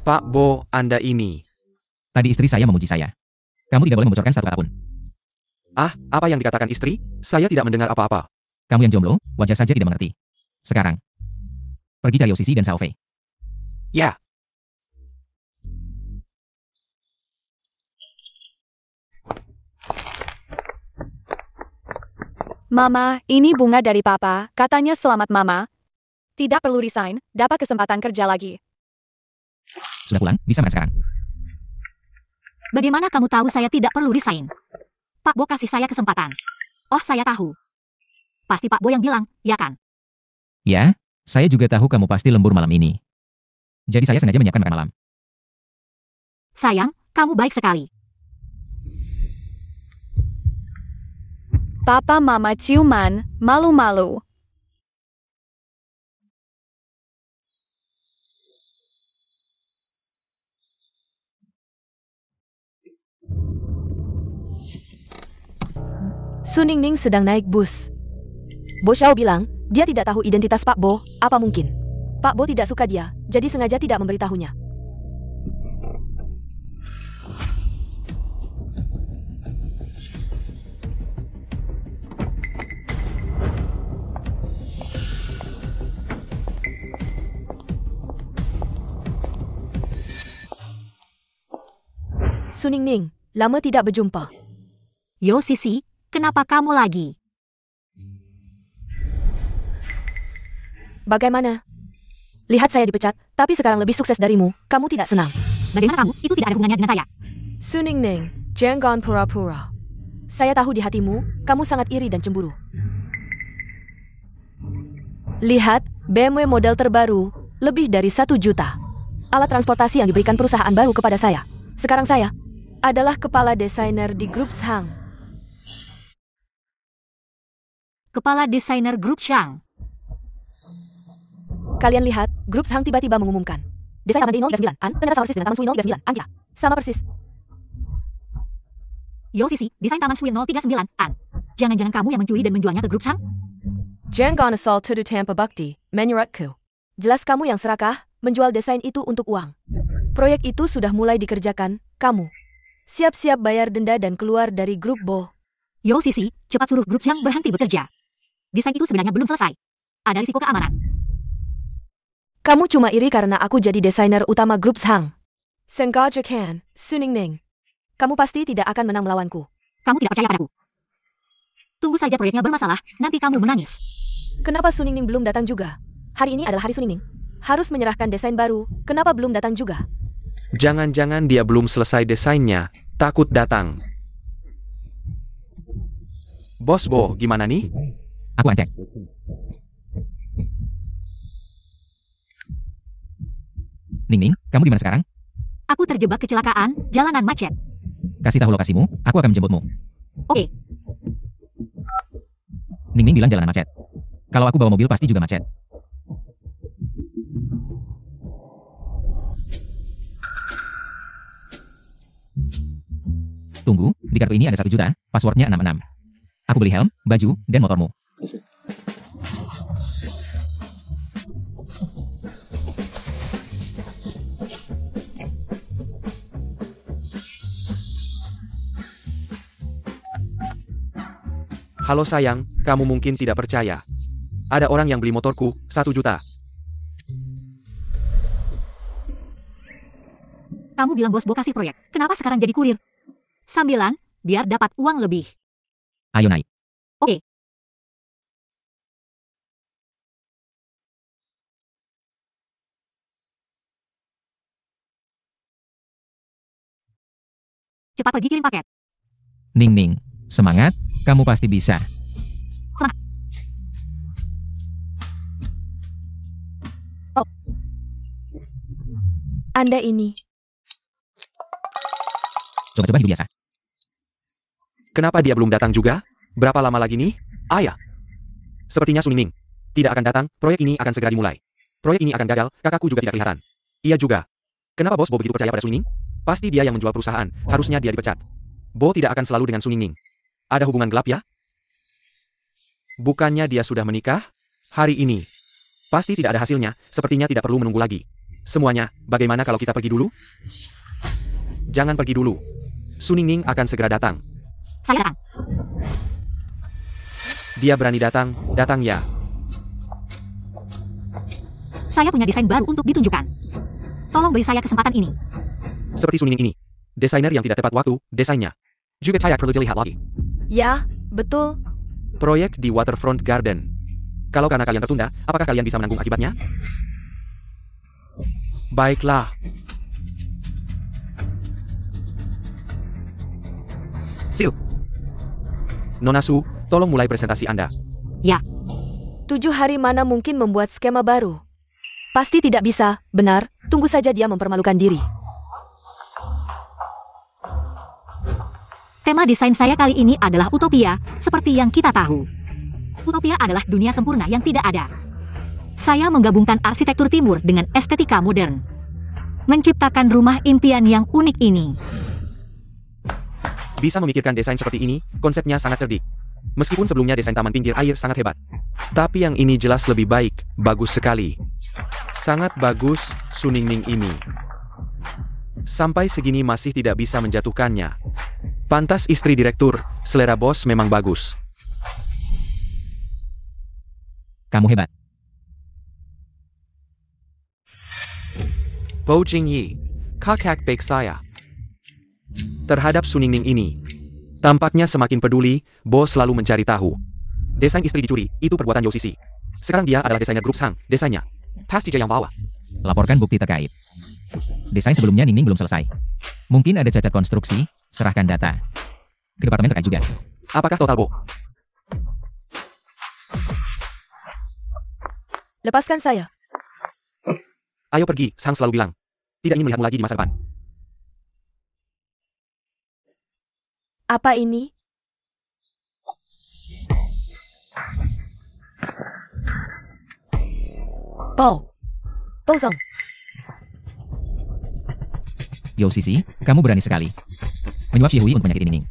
Pak Bo, Anda ini. Tadi istri saya memuji saya. Kamu tidak boleh membocorkan satu kata pun. Apa yang dikatakan istri? Saya tidak mendengar apa-apa. Kamu yang jomblo, wajar saja tidak mengerti. Sekarang, pergi cari Osisi dan Xiao Fei. Ya. Mama, ini bunga dari Papa, katanya selamat Mama. Tidak perlu resign, dapat kesempatan kerja lagi. Sudah pulang, bisa makan sekarang. Bagaimana kamu tahu saya tidak perlu resign? Pak Bo kasih saya kesempatan. Oh, saya tahu. Pasti Pak Bo yang bilang, ya kan? Ya, saya juga tahu kamu pasti lembur malam ini. Jadi saya sengaja menyiapkan makan malam. Sayang, kamu baik sekali. Papa Mama ciuman, malu-malu. Su Ning Ning sedang naik bus. Bo Xiao bilang, dia tidak tahu identitas Pak Bo, apa mungkin? Pak Bo tidak suka dia, jadi sengaja tidak memberitahunya. Suningning, lama tidak berjumpa. Yo Sisi, kenapa kamu lagi? Bagaimana? Lihat saya dipecat, tapi sekarang lebih sukses darimu. Kamu tidak senang. Bagaimana kamu? Itu tidak ada hubungannya dengan saya. Suningning, jangan pura-pura. Saya tahu di hatimu, kamu sangat iri dan cemburu. Lihat, BMW model terbaru, lebih dari 1 juta. Alat transportasi yang diberikan perusahaan baru kepada saya. Sekarang saya adalah kepala desainer di grup Shang. Kepala desainer grup Shang. Kalian lihat, grup Shang tiba-tiba mengumumkan. Desain Taman D039, An, ternyata sama persis dengan Taman Sui 039, An, ya. Sama persis. Yo Sisi, desain Taman Sui 039, An. Jangan-jangan kamu yang mencuri dan menjualnya ke grup Shang? Jangan asal tuduh tanpa bukti, menurutku. Jelas kamu yang serakah, menjual desain itu untuk uang. Proyek itu sudah mulai dikerjakan, kamu. Siap-siap bayar denda dan keluar dari grup Bo. Yo Sisi, cepat suruh grup Shang berhenti bekerja. Desain itu sebenarnya belum selesai. Ada risiko keamanan. Kamu cuma iri karena aku jadi desainer utama grup Shang. Sengaja kan, Suningning. Kamu pasti tidak akan menang melawanku. Kamu tidak percaya padaku. Tunggu saja proyeknya bermasalah, nanti kamu menangis. Kenapa Suningning belum datang juga? Hari ini adalah hari Suningning. Harus menyerahkan desain baru, kenapa belum datang juga? Jangan-jangan dia belum selesai desainnya, takut datang. Bos Bo, gimana nih? Aku cek. Ning, kamu di mana sekarang? Aku terjebak kecelakaan, jalanan macet. Kasih tahu lokasimu, aku akan menjemputmu. Oke. Ning bilang jalanan macet. Kalau aku bawa mobil pasti juga macet. Tunggu, di kartu ini ada 1 juta, passwordnya 66. Aku beli helm, baju, dan motormu. Halo sayang, kamu mungkin tidak percaya. Ada orang yang beli motorku, 1 juta. Kamu bilang bos Bo kasih proyek. Kenapa sekarang jadi kurir? Sambilan, biar dapat uang lebih. Ayo naik. Oke. Cepat pergi kirim paket. Ning, semangat, kamu pasti bisa. Semangat. Anda ini. Coba-coba hidup biasa. Kenapa dia belum datang juga? Berapa lama lagi nih? Ayah. Sepertinya Suningning tidak akan datang, proyek ini akan segera dimulai. Proyek ini akan gagal, kakakku juga tidak kelihatan. Ia juga. Kenapa bos Bo begitu percaya pada Suningning? Pasti dia yang menjual perusahaan, harusnya dia dipecat. Bo tidak akan selalu dengan Suningning. Ada hubungan gelap ya? Bukannya dia sudah menikah? Hari ini. Pasti tidak ada hasilnya, sepertinya tidak perlu menunggu lagi. Semuanya, bagaimana kalau kita pergi dulu? Jangan pergi dulu. Suningning akan segera datang. Saya datang. Dia berani datang, datang ya. Saya punya desain baru untuk ditunjukkan. Tolong beri saya kesempatan ini. Seperti Suningning ini. Desainer yang tidak tepat waktu, desainnya. Juga saya perlu dilihat lagi. Ya, betul. Proyek di Waterfront Garden. Kalau karena kalian tertunda, apakah kalian bisa menanggung akibatnya? Baiklah. Sil. Nona Su, tolong mulai presentasi Anda. Ya. 7 hari mana mungkin membuat skema baru? Pasti tidak bisa, benar. Tunggu saja dia mempermalukan diri. Tema desain saya kali ini adalah utopia, seperti yang kita tahu. Utopia adalah dunia sempurna yang tidak ada. Saya menggabungkan arsitektur timur dengan estetika modern. Menciptakan rumah impian yang unik ini. Bisa memikirkan desain seperti ini, konsepnya sangat cerdik. Meskipun sebelumnya desain taman pinggir air sangat hebat. Tapi yang ini jelas lebih baik, bagus sekali. Sangat bagus, Suningning ini. Sampai segini masih tidak bisa menjatuhkannya. Pantas istri direktur, selera bos memang bagus. Kamu hebat. Bo Jingyi, kakak baik saya. terhadap Suningning ini. Tampaknya semakin peduli, Bo selalu mencari tahu. Desain istri dicuri, itu perbuatan Yosisi. Sekarang dia adalah desainer grup Sang, desainnya. Pasti dia yang bawa. Laporkan bukti terkait. Desain sebelumnya Ningning belum selesai. Mungkin ada cacat konstruksi, serahkan data. Ke departemen terkait juga. Apakah total, Bo? Lepaskan saya. Ayo pergi, Sang selalu bilang. Tidak ingin melihatmu lagi di masa depan. Apa ini? Bo. Bozong. Yosisi, kamu berani sekali. Menyuap Xiehui untuk menyakiti Ningning.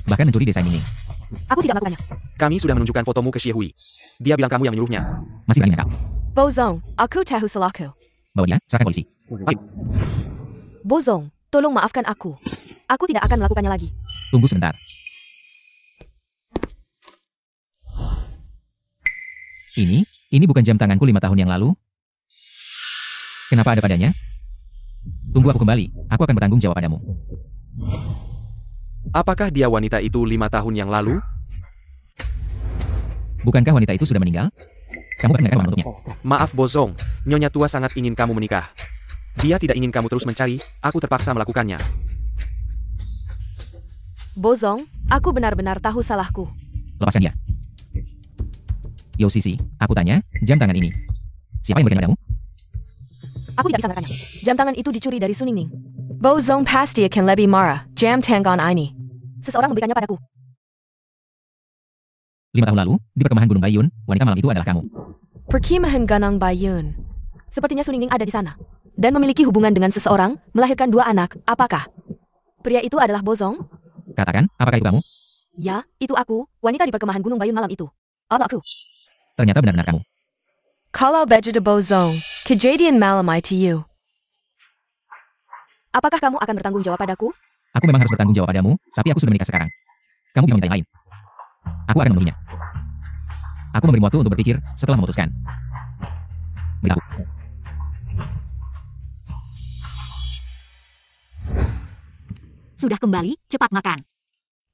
Bahkan mencuri desain Ningning. Aku tidak melakukannya. Kami sudah menunjukkan fotomu ke Xiehui. Dia bilang kamu yang menyuruhnya. Masih berani nakal. Bozong, aku tahu salahku. Bawa dia, serahkan polisi. Ayo, Bozong, tolong maafkan aku. Aku tidak akan melakukannya lagi. Tunggu sebentar. Ini bukan jam tanganku 5 tahun yang lalu. Kenapa ada padanya? Tunggu aku kembali, aku akan bertanggung jawab padamu. apakah dia wanita itu 5 tahun yang lalu? Bukankah wanita itu sudah meninggal? Kamu akan menekan untuknya. Maaf Bozong, Nyonya Tua sangat ingin kamu menikah. Dia tidak ingin kamu terus mencari, aku terpaksa melakukannya. Bozong, aku benar-benar tahu salahku. Lepaskan dia. Yosisi, aku tanya, jam tangan ini. Siapa yang berikan padamu? Aku tidak bisa mengatakannya. Jam tangan itu dicuri dari Suningning. Bozong pasti akan lebih marah. Jam tangan ini. Seseorang memberikannya padaku. 5 tahun lalu, di perkemahan Gunung Bayun, wanita malam itu adalah kamu. Perkemahan Gunung Bayun. Sepertinya Suningning ada di sana. Dan memiliki hubungan dengan seseorang, melahirkan 2 anak. Apakah pria itu adalah Bozong? Katakan, apakah itu kamu? Ya, itu aku, wanita di perkemahan Gunung Bayun malam itu. Aku. Ternyata benar-benar kamu. Kalau begitu Bozong, kejadian malam itu. Apakah kamu akan bertanggung jawab padaku? Aku memang harus bertanggung jawab padamu, tapi aku sudah menikah sekarang. Kamu bisa minta yang lain. Aku akan memenuhinya. Aku memberi waktu untuk berpikir setelah memutuskan. Beri aku. Sudah kembali, cepat makan.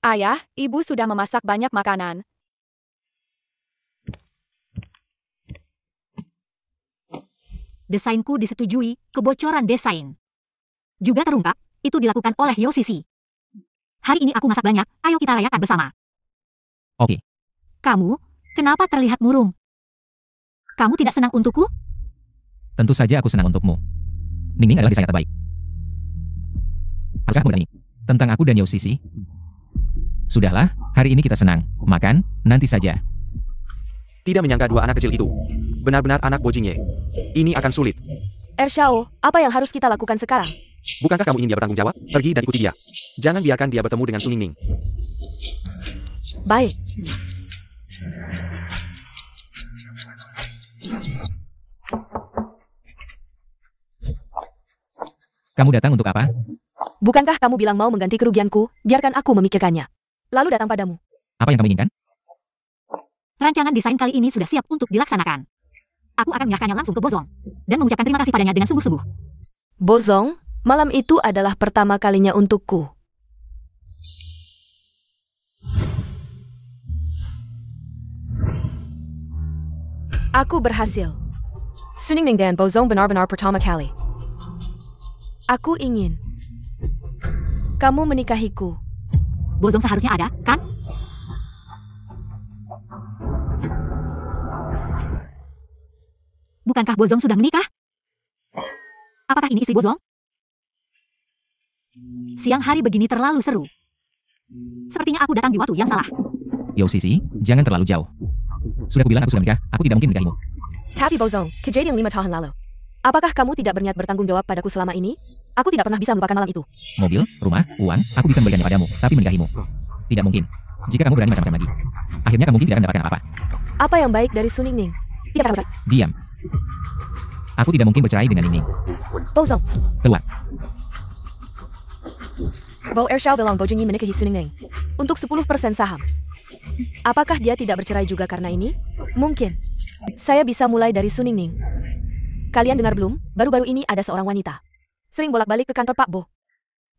Ayah, ibu sudah memasak banyak makanan. Desainku disetujui, kebocoran desain. Juga terungkap, itu dilakukan oleh Yosisi. Hari ini aku masak banyak, ayo kita rayakan bersama. Oke. Kamu, kenapa terlihat murung? Kamu tidak senang untukku? Tentu saja aku senang untukmu. Ningning adalah desainer terbaik. Haruskah aku berani? Tentang aku dan Yosisi? Sudahlah, hari ini kita senang. Makan, nanti saja. Tidak menyangka 2 anak kecil itu. Benar-benar anak Bojingye. Ini akan sulit. Ershao, apa yang harus kita lakukan sekarang? Bukankah kamu ingin dia bertanggung jawab? Pergi dan ikuti dia. Jangan biarkan dia bertemu dengan Suningning. Baik. Kamu datang untuk apa? Bukankah kamu bilang mau mengganti kerugianku? Biarkan aku memikirkannya. Lalu datang padamu. Apa yang kamu inginkan? Rancangan desain kali ini sudah siap untuk dilaksanakan. Aku akan menyerahkannya langsung ke Bozong dan mengucapkan terima kasih padanya dengan sungguh-sungguh. Bozong, malam itu adalah pertama kalinya untukku. Aku berhasil. Suningning dan Bozong benar-benar pertama kali. Aku ingin kamu menikahiku. Bozong seharusnya ada, kan? Bukankah Bozong sudah menikah? Apakah ini istri Bozong? Siang hari begini terlalu seru. Sepertinya aku datang di waktu yang salah. Yosisi, jangan terlalu jauh. Sudah kubilang aku sudah menikah, aku tidak mungkin menikahimu. Tapi Bozong, kejadian 5 tahun lalu. Apakah kamu tidak berniat bertanggung jawab padaku selama ini? Aku tidak pernah bisa melupakan malam itu. Mobil, rumah, uang, aku bisa memberikannya padamu, tapi menikahimu. Tidak mungkin. Jika kamu berani macam-macam lagi. Akhirnya kamu mungkin tidak akan mendapatkan apa-apa. Apa yang baik dari Suningning? Tidak akan. Diam. Aku tidak mungkin bercerai dengan Ningning. Bozong. Keluar. Bo Ershao bilang Bojingyi menikahi Suningning untuk 10% saham. Apakah dia tidak bercerai juga karena ini? Mungkin. Saya bisa mulai dari Suningning. Kalian dengar belum? Baru-baru ini ada seorang wanita. Sering bolak-balik ke kantor Pak Bo.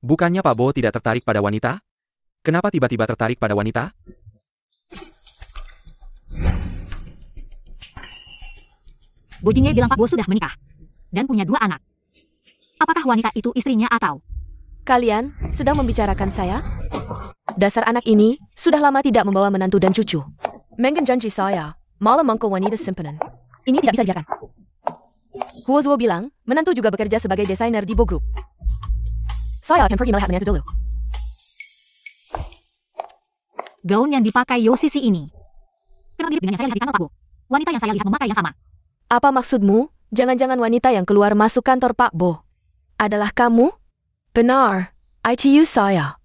Bukannya Pak Bo tidak tertarik pada wanita? Kenapa tiba-tiba tertarik pada wanita? Bo Jingye bilang Pak Bo sudah menikah. Dan punya 2 anak. Apakah wanita itu istrinya atau... Kalian sedang membicarakan saya? Dasar anak ini sudah lama tidak membawa menantu dan cucu. Mengen janji saya, malah mangkul wanita simpanan. Ini tidak bisa dibiarkan. Huo Zuo bilang, menantu juga bekerja sebagai desainer di Bo Group. Saya akan pergi melihat menantu dulu. Gaun yang dipakai Yosisi ini. Kenapa mirip dengan yang saya lihat di kantor Pak Bo? Wanita yang saya lihat memakai yang sama. Apa maksudmu? Jangan-jangan wanita yang keluar masuk kantor Pak Bo adalah kamu? Benar, ITU saya.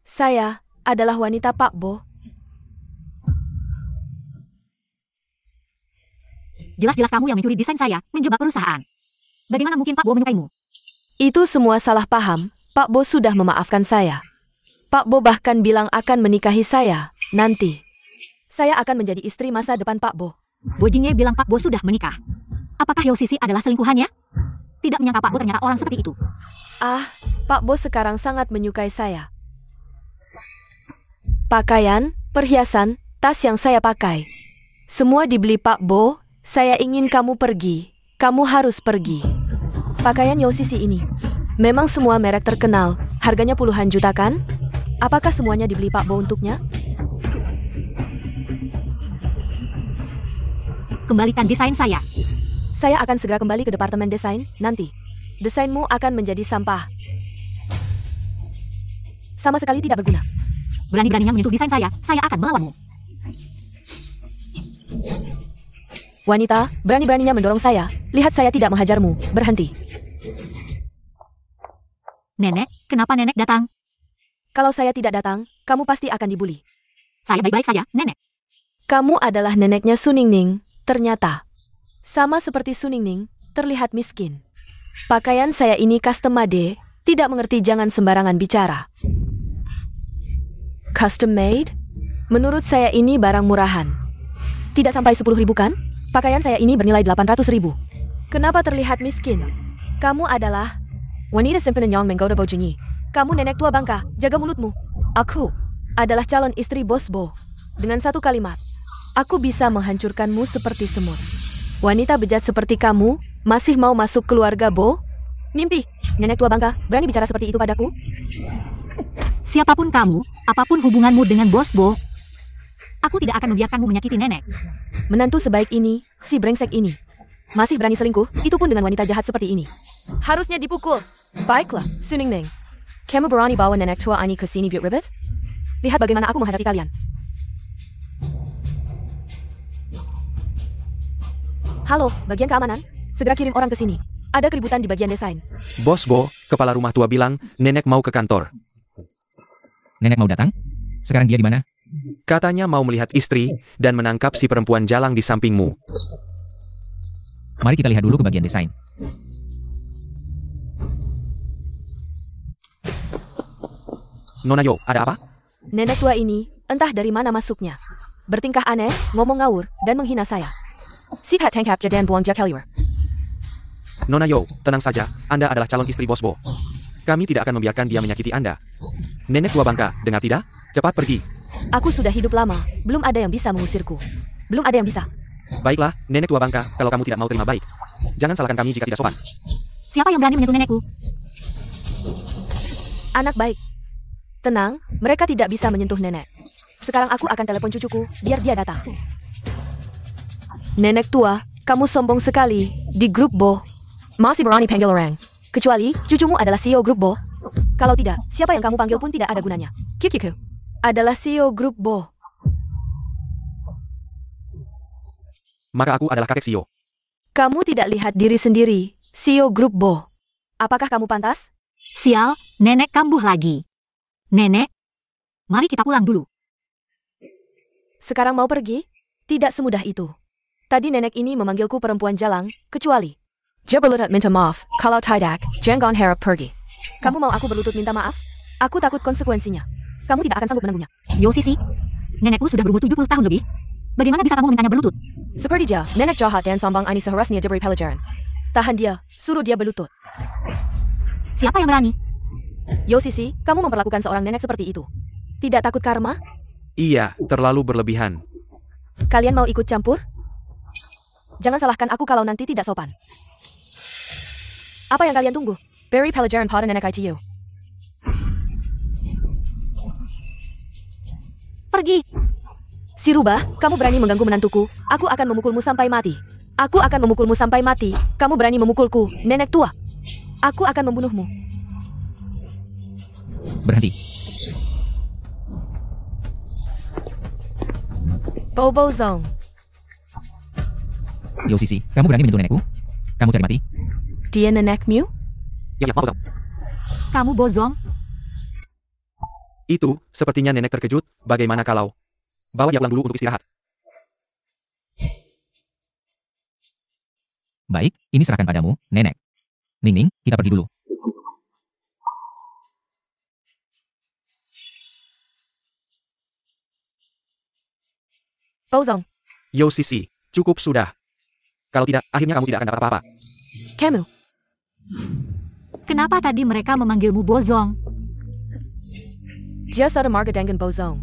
Saya adalah wanita Pak Bo. Jelas-jelas kamu yang mencuri desain saya, menjebak perusahaan. Bagaimana mungkin Pak Bo menyukaimu? Itu semua salah paham. Pak Bo sudah memaafkan saya. Pak Bo bahkan bilang akan menikahi saya nanti. Saya akan menjadi istri masa depan Pak Bo. Bo Jingye bilang Pak Bo sudah menikah. Apakah Yosisi adalah selingkuhannya? Tidak menyangka Pak Bo ternyata orang seperti itu. Ah, Pak Bo sekarang sangat menyukai saya. Pakaian, perhiasan, tas yang saya pakai. Semua dibeli Pak Bo. Saya ingin kamu pergi. Kamu harus pergi. Pakaian Yosisi ini. Memang semua merek terkenal. Harganya puluhan juta kan? Apakah semuanya dibeli Pak Bo untuknya? Kembalikan desain saya. Saya akan segera kembali ke departemen desain, nanti. Desainmu akan menjadi sampah. Sama sekali tidak berguna. Berani-beraninya menyentuh desain saya akan melawanmu. Wanita, berani-beraninya mendorong saya. Lihat saya tidak menghajarmu. Berhenti. Nenek, kenapa nenek datang? Kalau saya tidak datang, kamu pasti akan dibully. Saya baik-baik saja, nenek. Kamu adalah neneknya Su Ningning, ternyata. Sama seperti Su Ningning, terlihat miskin. Pakaian saya ini custom made, tidak mengerti jangan sembarangan bicara. Custom made? Menurut saya ini barang murahan. Tidak sampai 10.000 kan? Pakaian saya ini bernilai 800.000. Kenapa terlihat miskin? Kamu adalah wanita simpanan yang menggoda Bo Jingye. Kamu nenek tua bangka, jaga mulutmu. Aku adalah calon istri Bos Bo. Dengan satu kalimat, aku bisa menghancurkanmu seperti semut. Wanita bejat seperti kamu, masih mau masuk keluarga Bo? Mimpi, nenek tua bangka, berani bicara seperti itu padaku? Siapapun kamu, apapun hubunganmu dengan Bos Bo, aku tidak akan membiarkanmu menyakiti nenek. Menantu sebaik ini, si brengsek ini. Masih berani selingkuh, itu pun dengan wanita jahat seperti ini. Harusnya dipukul. Baiklah, Su Ningning. Kamu berani bawa nenek tua ini ke sini, Beaut Ribbit? Lihat bagaimana aku menghadapi kalian. Halo, bagian keamanan. Segera kirim orang ke sini. Ada keributan di bagian desain. Bos Bo, kepala rumah tua bilang, nenek mau ke kantor. Nenek mau datang? Sekarang dia di mana? Katanya mau melihat istri, dan menangkap si perempuan jalang di sampingmu. Mari kita lihat dulu ke bagian desain. Nona Yo, ada apa? Nenek tua ini, entah dari mana masuknya. Bertingkah aneh, ngomong ngawur, dan menghina saya. Sihat tangkap jadan buang jakeliur. Nona Yo, tenang saja, Anda adalah calon istri Bos Bo. Kami tidak akan membiarkan dia menyakiti Anda. Nenek tua bangka, dengar tidak? Cepat pergi. Aku sudah hidup lama, belum ada yang bisa mengusirku. Belum ada yang bisa. Baiklah, nenek tua bangka, kalau kamu tidak mau terima baik. Jangan salahkan kami jika tidak sopan. Siapa yang berani menyentuh nenekku? Anak baik. Tenang, mereka tidak bisa menyentuh nenek. Sekarang aku akan telepon cucuku, biar dia datang. Nenek tua, kamu sombong sekali, di grup Bo. Masih berani panggil orang. Kecuali, cucumu adalah CEO grup Bo. Kalau tidak, siapa yang kamu panggil pun tidak ada gunanya. Kikiku adalah CEO grup Bo. Maka aku adalah kakek Sio. Kamu tidak lihat diri sendiri, CEO grup Bo. Apakah kamu pantas? Sial, nenek kambuh lagi. Nenek, mari kita pulang dulu. Sekarang mau pergi? Tidak semudah itu. Tadi nenek ini memanggilku perempuan jalang, kecuali. Dia berlutut minta maaf, kalau tidak, jangan harap pergi. Kamu mau aku berlutut minta maaf? Aku takut konsekuensinya. Kamu tidak akan sanggup menangguhnya. Yosisi, nenekku sudah berumur 70 tahun lebih. Bagaimana bisa kamu memintanya berlutut? Seperti dia, nenek jahat dan sombong ini seharusnya diberi pelajaran. Tahan dia, suruh dia berlutut. Siapa yang berani? Yosisi, kamu memperlakukan seorang nenek seperti itu. Tidak takut karma? Iya, terlalu berlebihan. Kalian mau ikut campur? Jangan salahkan aku kalau nanti tidak sopan. Apa yang kalian tunggu? Beri pelajaran pada nenek ITU. Pergi. Si rubah, kamu berani mengganggu menantuku, aku akan memukulmu sampai mati. Aku akan memukulmu sampai mati, kamu berani memukulku, nenek tua. Aku akan membunuhmu. Berhenti. Bobo Zong. Yosisi, kamu berani menyentuh nenekku? Kamu cari mati? Dia nenekmu? Ya, mau Zong. Kamu bozong? Itu, sepertinya nenek terkejut, bagaimana kalau... Bawa dia pulang dulu untuk istirahat. Baik, ini serahkan padamu, nenek. Ning, kita pergi dulu. Bobo Zong. Yosisi, cukup sudah. Kalau tidak, akhirnya kamu tidak akan dapat apa-apa. Kamu. Kenapa tadi mereka memanggilmu bozong? Dia saudara marga dengan Bobo Zong.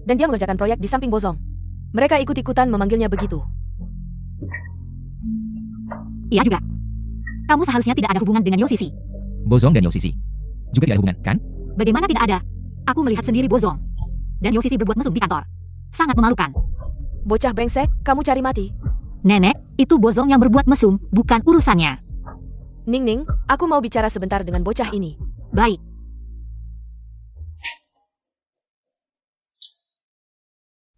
Dan dia mengerjakan proyek di samping Bobo Zong. Mereka ikut-ikutan memanggilnya begitu. Iya juga. Kamu seharusnya tidak ada hubungan dengan Yosisi. Bozong dan Yosisi. Juga tidak ada hubungan, kan? Bagaimana tidak ada? Aku melihat sendiri bozong. Dan Yosisi berbuat mesum di kantor. Sangat memalukan. Bocah brengsek, kamu cari mati. Nenek, itu bozong yang berbuat mesum, bukan urusannya. Ning, aku mau bicara sebentar dengan bocah ini. Baik.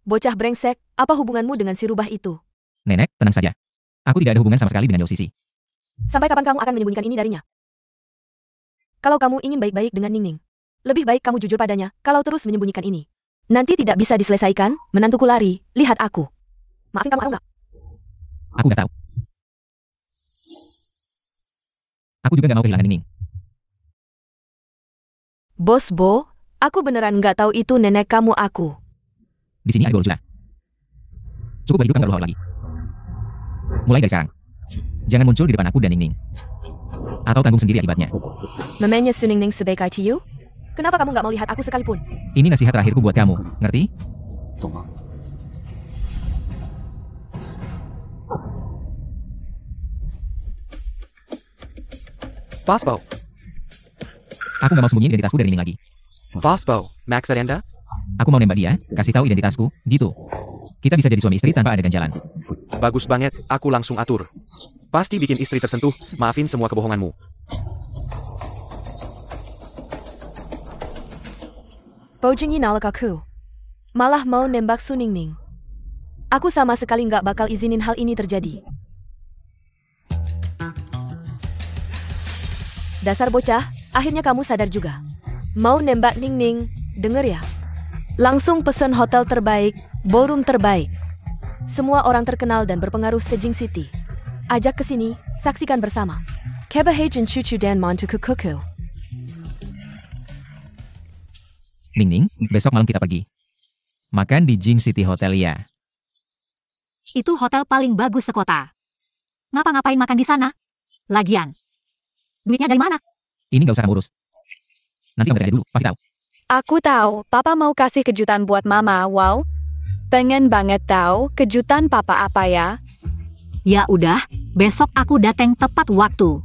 Bocah brengsek, apa hubunganmu dengan si rubah itu? Nenek, tenang saja. Aku tidak ada hubungan sama sekali dengan Yosisi. Sampai kapan kamu akan menyembunyikan ini darinya? Kalau kamu ingin baik-baik dengan Ning, lebih baik kamu jujur padanya, kalau terus menyembunyikan ini. Nanti tidak bisa diselesaikan, menantuku lari, lihat aku. Maafin kamu atau enggak? Aku nggak tahu. Aku juga nggak mau kehilangan Ning. Bos Bo, aku beneran nggak tahu itu nenek kamu aku. Di sini ada 2 juta. Cukup hidup nggak luar lagi. Mulai dari sekarang. Jangan muncul di depan aku dan Ning. Atau tanggung sendiri akibatnya. Memangnya Suning Ning sebaik ITU? Kenapa kamu nggak mau lihat aku sekalipun? Ini nasihat terakhirku buat kamu, ngerti? Bosbo. Aku nggak mau sembunyiin identitasku dari Ning lagi. Bosbo, maksud Anda? Aku mau nembak dia, kasih tahu identitasku, gitu. Kita bisa jadi suami istri tanpa ada ganjalan. Bagus banget, aku langsung atur. Pasti bikin istri tersentuh, maafin semua kebohonganmu. Bojengnya nalak aku. Malah mau nembak Suning Ning. Aku sama sekali nggak bakal izinin hal ini terjadi. Dasar bocah, akhirnya kamu sadar juga. Mau nembak Ning Ning, denger ya. Langsung pesen hotel terbaik, ballroom terbaik. Semua orang terkenal dan berpengaruh sejing City. Ajak ke sini, saksikan bersama. Kebahagiaan cucu dan mantuku kuku. Ning, besok malam kita pergi. Makan di Jing City Hotel ya. Itu hotel paling bagus sekota. Ngapa-ngapain makan di sana? Lagian. Duitnya dari mana? Ini nggak usah kamu urus. Nanti kamu tanya dulu, pasti tahu. Aku tahu, Papa mau kasih kejutan buat Mama, wow. Pengen banget tahu kejutan Papa apa ya? Ya udah, besok aku datang tepat waktu.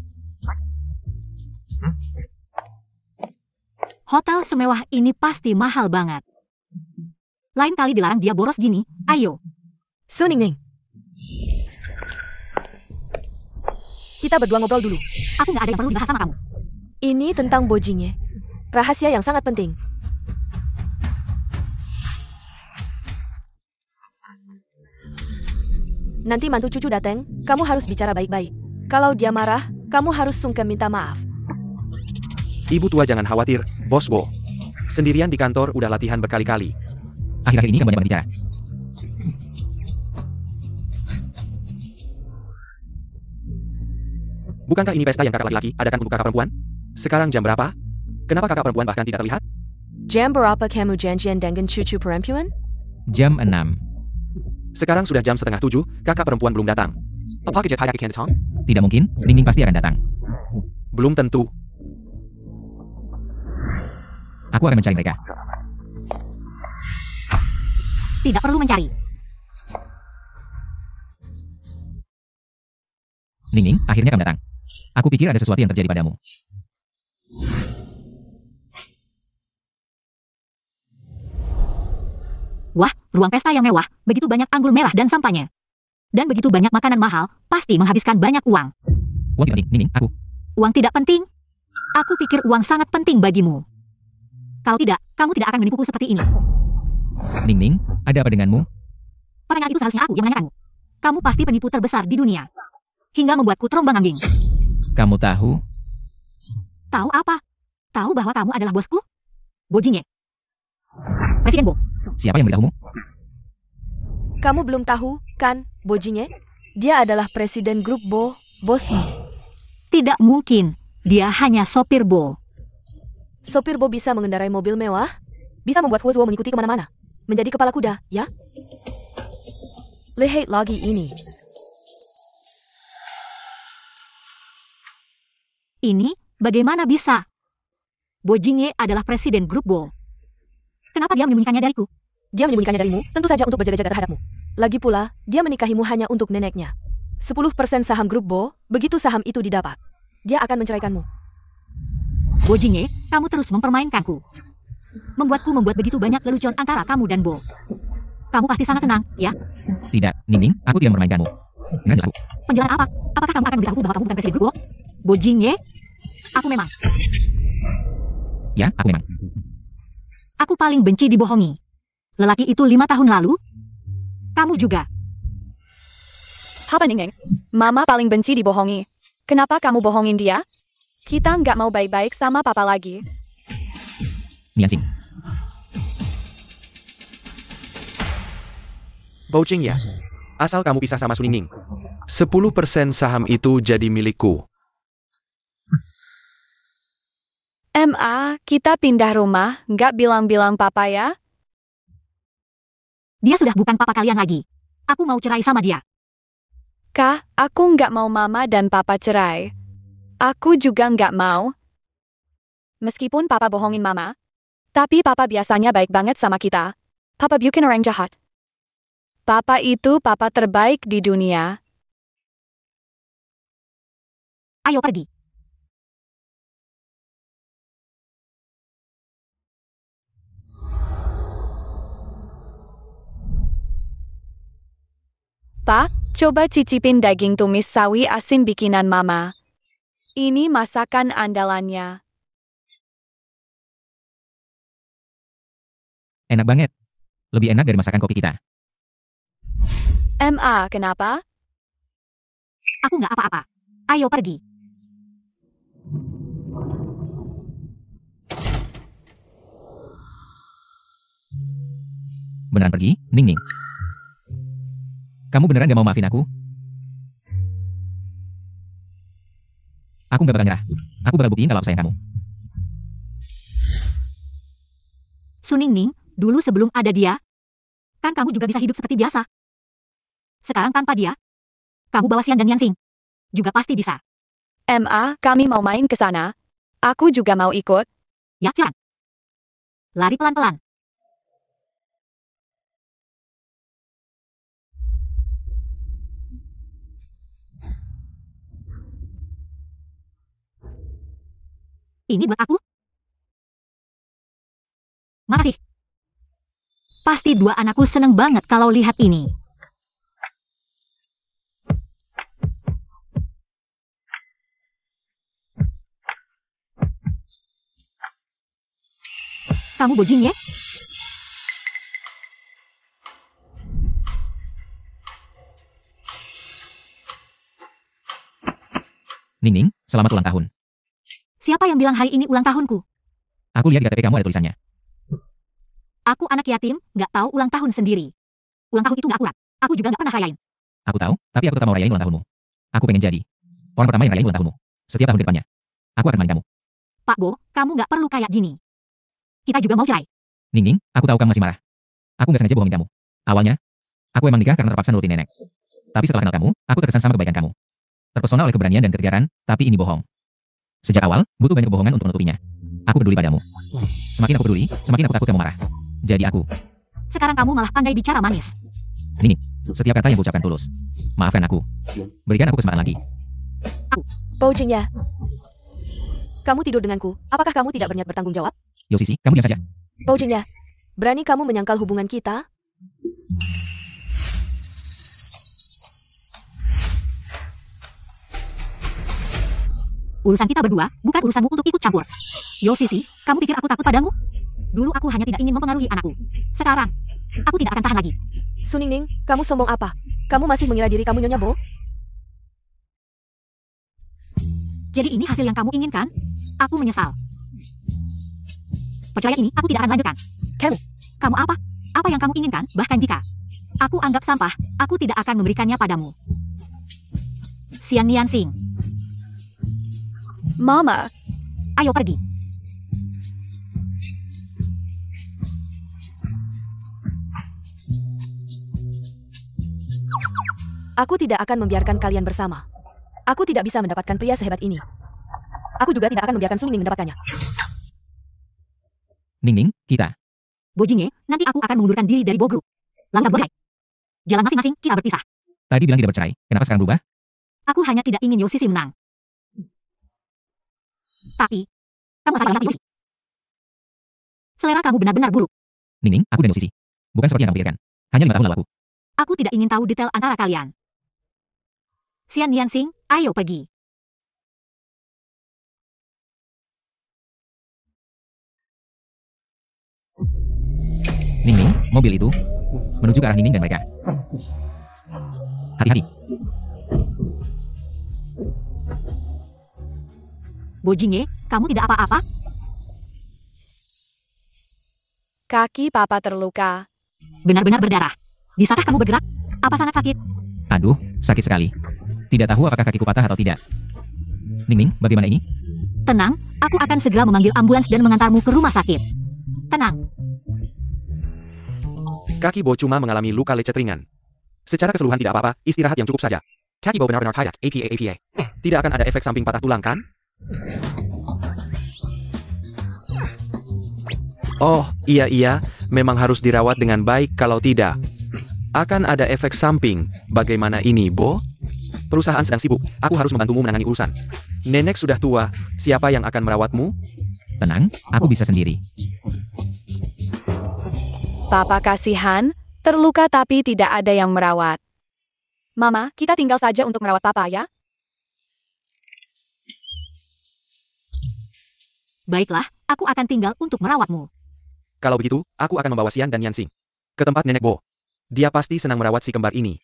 Hotel semewah ini pasti mahal banget. Lain kali dilarang dia boros gini, ayo. Suning Ning. Kita berdua ngobrol dulu. Aku nggak ada yang perlu dibahas sama kamu. Ini tentang bojinya. Rahasia yang sangat penting. Nanti mantu cucu datang, kamu harus bicara baik-baik. Kalau dia marah, kamu harus sungkem minta maaf. Ibu tua jangan khawatir, Bos Bo. Sendirian di kantor udah latihan berkali-kali. Akhir-akhir ini kamu banyak bicara. Bukankah ini pesta yang kakak laki-laki adakan untuk kakak perempuan? Sekarang jam berapa? Kenapa kakak perempuan bahkan tidak terlihat? Jam berapa kamu janjian dengan cucu perempuan? Jam 6. Sekarang sudah jam 6:30, kakak perempuan belum datang. Apa kejadian hayaki Candatong? Tidak mungkin, Ning Ning pasti akan datang. Belum tentu. Aku akan mencari mereka. Tidak perlu mencari. Ning Ning, akhirnya kamu datang. Aku pikir ada sesuatu yang terjadi padamu. Wah, ruang pesta yang mewah, begitu banyak anggur merah dan sampahnya. Dan begitu banyak makanan mahal, pasti menghabiskan banyak uang. Uang tidak penting, Ning Ning, aku. Uang tidak penting? Aku pikir uang sangat penting bagimu. Kalau tidak, kamu tidak akan menipuku seperti ini. Ning Ning, ada apa denganmu? Pertanyaan itu seharusnya aku yang menanyakanmu. Kamu pasti penipu terbesar di dunia. Hingga membuatku terombang-ambing. Kamu tahu? Tahu apa? Tahu bahwa kamu adalah bosku? Bojinge. Presiden Bo. Siapa yang memberitahumu? Kamu belum tahu, kan, Bojinge? Dia adalah presiden grup Bo, bosmu. Tidak mungkin. Dia hanya sopir Bo. Sopir Bo bisa mengendarai mobil mewah, bisa membuat Huozuo mengikuti kemana-mana. Menjadi kepala kuda, ya? Lihat lagi ini. Ini, bagaimana bisa? Bojinge adalah presiden grup Bo. Kenapa dia menyembunyikannya dariku? Dia menyembunyikannya darimu, tentu saja untuk berjaga-jaga terhadapmu. Lagi pula, dia menikahimu hanya untuk neneknya. 10% saham grup Bo, begitu saham itu didapat. Dia akan menceraikanmu. Bojinge, kamu terus mempermainkanku. Membuatku membuat begitu banyak lelucon antara kamu dan Bo. Kamu pasti sangat tenang, ya? Tidak, Ning Ning, aku tidak mempermainkanmu. Dengan jelas aku. Penjelasan apa? Apakah kamu akan memberitahuku bahwa kamu bukan presiden grup Bo? Bojinge? Aku memang. Ya, aku memang. Aku paling benci dibohongi. Lelaki itu 5 tahun lalu. Kamu juga. Apa Ning Ning? Mama paling benci dibohongi. Kenapa kamu bohongin dia? Kita nggak mau baik-baik sama papa lagi. Niansing. Bojing ya. Asal kamu pisah sama Suningning. 10% saham itu jadi milikku. Kita pindah rumah, nggak bilang-bilang papa ya? Dia sudah bukan papa kalian lagi. Aku mau cerai sama dia. Kak, aku nggak mau mama dan papa cerai. Aku juga nggak mau. Meskipun papa bohongin mama, tapi papa biasanya baik banget sama kita. Papa bukan orang jahat. Papa itu papa terbaik di dunia. Ayo pergi. Pa, coba cicipin daging tumis sawi asin bikinan mama. Ini masakan andalannya. Enak banget. Lebih enak dari masakan kopi kita. Kenapa? Aku nggak apa-apa. Ayo pergi. Beneran pergi, Ning Ning? Kamu beneran gak mau maafin aku? Aku gak bakal nyerah. Aku bakal buktiin kalau aku sayang kamu. Suningning, dulu sebelum ada dia, kan kamu juga bisa hidup seperti biasa. Sekarang tanpa dia, kamu bawa Xian dan Yansing. Juga pasti bisa. Kami mau main ke sana. Aku juga mau ikut. Ya, Xian. Lari pelan-pelan. Ini buat aku? Makasih. Pasti 2 anakku seneng banget kalau lihat ini. Kamu bojing ya? Ning Ning, selamat ulang tahun. Siapa yang bilang hari ini ulang tahunku? Aku lihat di KTP kamu ada tulisannya. Aku anak yatim, nggak tahu ulang tahun sendiri. Ulang tahun itu nggak akurat. Aku juga nggak pernah rayain. Aku tahu, tapi aku tetap mau rayain ulang tahunmu. Aku pengen jadi orang pertama yang rayain ulang tahunmu. Setiap tahun ke depannya. Aku akan temani kamu. Pak Bo, kamu nggak perlu kayak gini. Kita juga mau cerai. Ning Ning, aku tahu kamu masih marah. Aku nggak sengaja bohongin kamu. Awalnya, aku emang nikah karena terpaksa nurutin nenek. Tapi setelah kenal kamu, aku terkesan sama kebaikan kamu. Terpesona oleh keberanian dan ketegaran, tapi ini bohong. Sejak awal, butuh banyak kebohongan untuk menutupinya. Aku peduli padamu. Semakin aku peduli, semakin aku takut kamu marah. Jadi aku. Sekarang kamu malah pandai bicara manis. Ningning, setiap kata yang kuucapkan tulus. Maafkan aku. Berikan aku kesempatan lagi. Po Jingye. Kamu tidur denganku, apakah kamu tidak berniat bertanggung jawab? Yosisi, kamu diam saja. Po Jingye, berani kamu menyangkal hubungan kita? Urusan kita berdua, bukan urusanmu untuk ikut campur. Yosisi, kamu pikir aku takut padamu? Dulu aku hanya tidak ingin mempengaruhi anakku. Sekarang, aku tidak akan tahan lagi. Su Ningning, kamu sombong apa? Kamu masih mengira diri kamu Nyonya Bo? Jadi ini hasil yang kamu inginkan? Aku menyesal. Perceraian ini aku tidak akan lanjutkan. Kamu apa? Apa yang kamu inginkan? Bahkan jika aku anggap sampah, aku tidak akan memberikannya padamu. Xian Nianxing, Mama, ayo pergi. Aku tidak akan membiarkan kalian bersama. Aku tidak bisa mendapatkan pria sehebat ini. Aku juga tidak akan membiarkan Su Ningning mendapatkannya. Ningning, kita. Bo Jingye, nanti aku akan mengundurkan diri dari Bo Group. Langkah bergerak. Jalan masing-masing, kita berpisah. Tadi bilang tidak bercerai, kenapa sekarang berubah? Aku hanya tidak ingin Yosisi menang. Tapi, kamu salah Yosisi. Selera kamu benar-benar buruk. Ningning, aku dan Yosisi. Bukan seperti yang kamu pikirkan. Hanya 5 tahun lalu. Aku tidak ingin tahu detail antara kalian. Xian Nianxing, ayo pergi. Ningning, mobil itu menuju ke arah Ningning dan mereka. Hati-hati. Bo Jingye, kamu tidak apa-apa? kaki Papa terluka. Benar-benar berdarah. Bisakah kamu bergerak? Apa sangat sakit? Aduh, sakit sekali. Tidak tahu apakah kakiku patah atau tidak. Ningning, bagaimana ini? Tenang, aku akan segera memanggil ambulans dan mengantarmu ke rumah sakit. Tenang. Kaki Bo cuma mengalami luka lecet ringan. Secara keseluruhan tidak apa-apa, istirahat yang cukup saja. Kaki Bo benar-benar kayak APA. Tidak akan ada efek samping patah tulang kan? Oh, iya, memang harus dirawat dengan baik kalau tidak. Akan ada efek samping. Bagaimana ini, Bo? Perusahaan sedang sibuk, aku harus membantumu menangani urusan. Nenek sudah tua, siapa yang akan merawatmu? Tenang, aku bisa sendiri. Papa kasihan, terluka tapi tidak ada yang merawat. Mama, kita tinggal saja untuk merawat Papa ya. Baiklah, aku akan tinggal untuk merawatmu. Kalau begitu, aku akan membawa Xian dan Nianxing ke tempat Nenek Bo. Dia pasti senang merawat si kembar ini.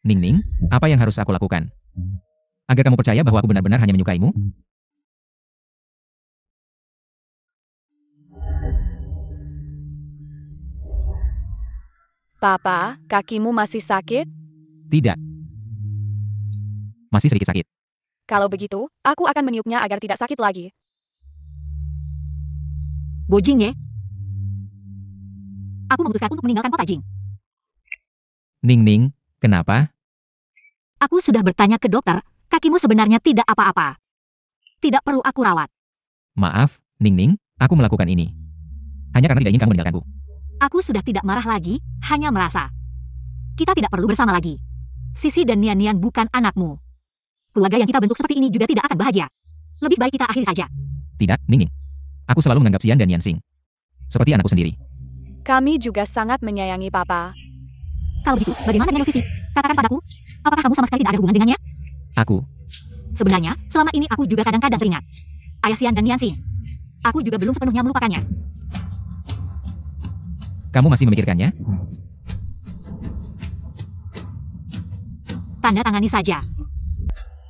Ningning, apa yang harus aku lakukan? Agar kamu percaya bahwa aku benar-benar hanya menyukaimu? Papa, kakimu masih sakit? Tidak. Masih sedikit sakit. Kalau begitu, aku akan meniupnya agar tidak sakit lagi. Bo Jingye, aku memutuskan untuk meninggalkan kota Jing. Ningning, kenapa? Aku sudah bertanya ke dokter, kakimu sebenarnya tidak apa-apa. Tidak perlu aku rawat. Maaf, Ningning, aku melakukan ini hanya karena tidak ingin kamu meninggalkanku. Aku sudah tidak marah lagi, hanya merasa kita tidak perlu bersama lagi. Sisi dan Nian bukan anakmu. Keluarga yang kita bentuk seperti ini juga tidak akan bahagia. Lebih baik kita akhiri saja. Tidak, Ningning. Aku selalu menganggap Xian dan Nianxing seperti anakku sendiri. Kami juga sangat menyayangi Papa. Kalau begitu, bagaimana dengan Sisi? Katakan padaku, apakah kamu sama sekali tidak ada hubungan dengannya? Aku. Sebenarnya, selama ini aku juga kadang-kadang teringat. Ayah Xian dan Nianxing. Aku juga belum sepenuhnya melupakannya. Kamu masih memikirkannya? Tanda tangani saja.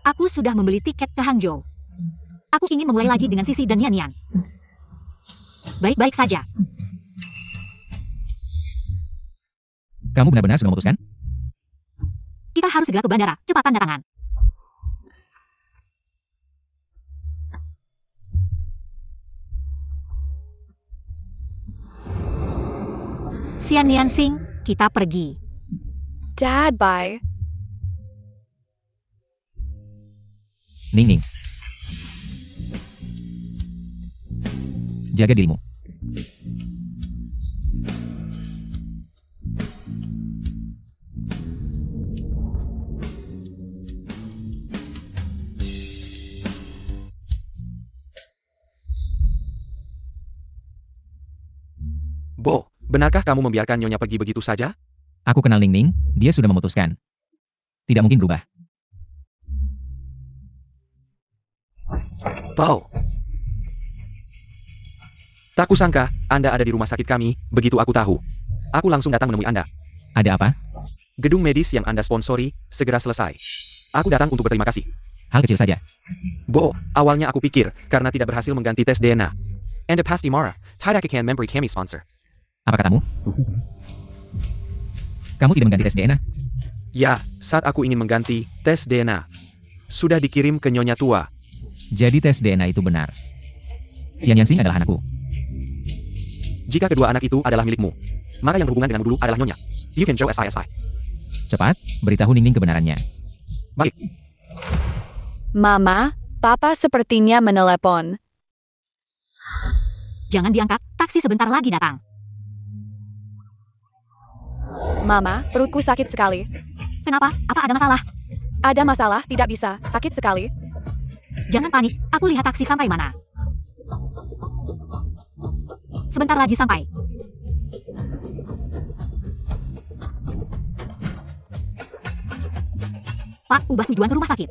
Aku sudah membeli tiket ke Hangzhou. Aku ingin memulai lagi dengan Sisi dan Nian. Baik-baik saja. Kamu benar-benar sudah memutuskan? Kita harus segera ke bandara. Cepat tanda tangan. Xian Nianxing, kita pergi. Dad, bye. Ning. Jaga dirimu. Bo, benarkah kamu membiarkan Nyonya pergi begitu saja? Aku kenal Ning, dia sudah memutuskan. Tidak mungkin berubah. Bao. Tak kusangka, Anda ada di rumah sakit kami, begitu aku tahu. Aku langsung datang menemui Anda. Ada apa? Gedung medis yang Anda sponsori, segera selesai. Aku datang untuk berterima kasih. Hal kecil saja. Bo, awalnya aku pikir, karena tidak berhasil mengganti tes DNA. Anda pasti marah, tidak akan memberi kami sponsor. Apa katamu? Kamu tidak mengganti tes DNA? Ya, saat aku ingin mengganti tes DNA. Sudah dikirim ke Nyonya tua. Jadi tes DNA itu benar. Xian Nianxing adalah anakku. Jika kedua anak itu adalah milikmu, maka yang berhubungan denganmu dulu adalah Nyonya. You can show SISI. Cepat, beritahu Ning kebenarannya. Baik. Mama, Papa sepertinya menelepon. Jangan diangkat, taksi sebentar lagi datang. Mama, perutku sakit sekali. Kenapa? Apa ada masalah? Ada masalah, tidak bisa. Sakit sekali. Jangan panik, aku lihat taksi sampai mana. Sebentar lagi sampai. Pak, ubah tujuan ke rumah sakit.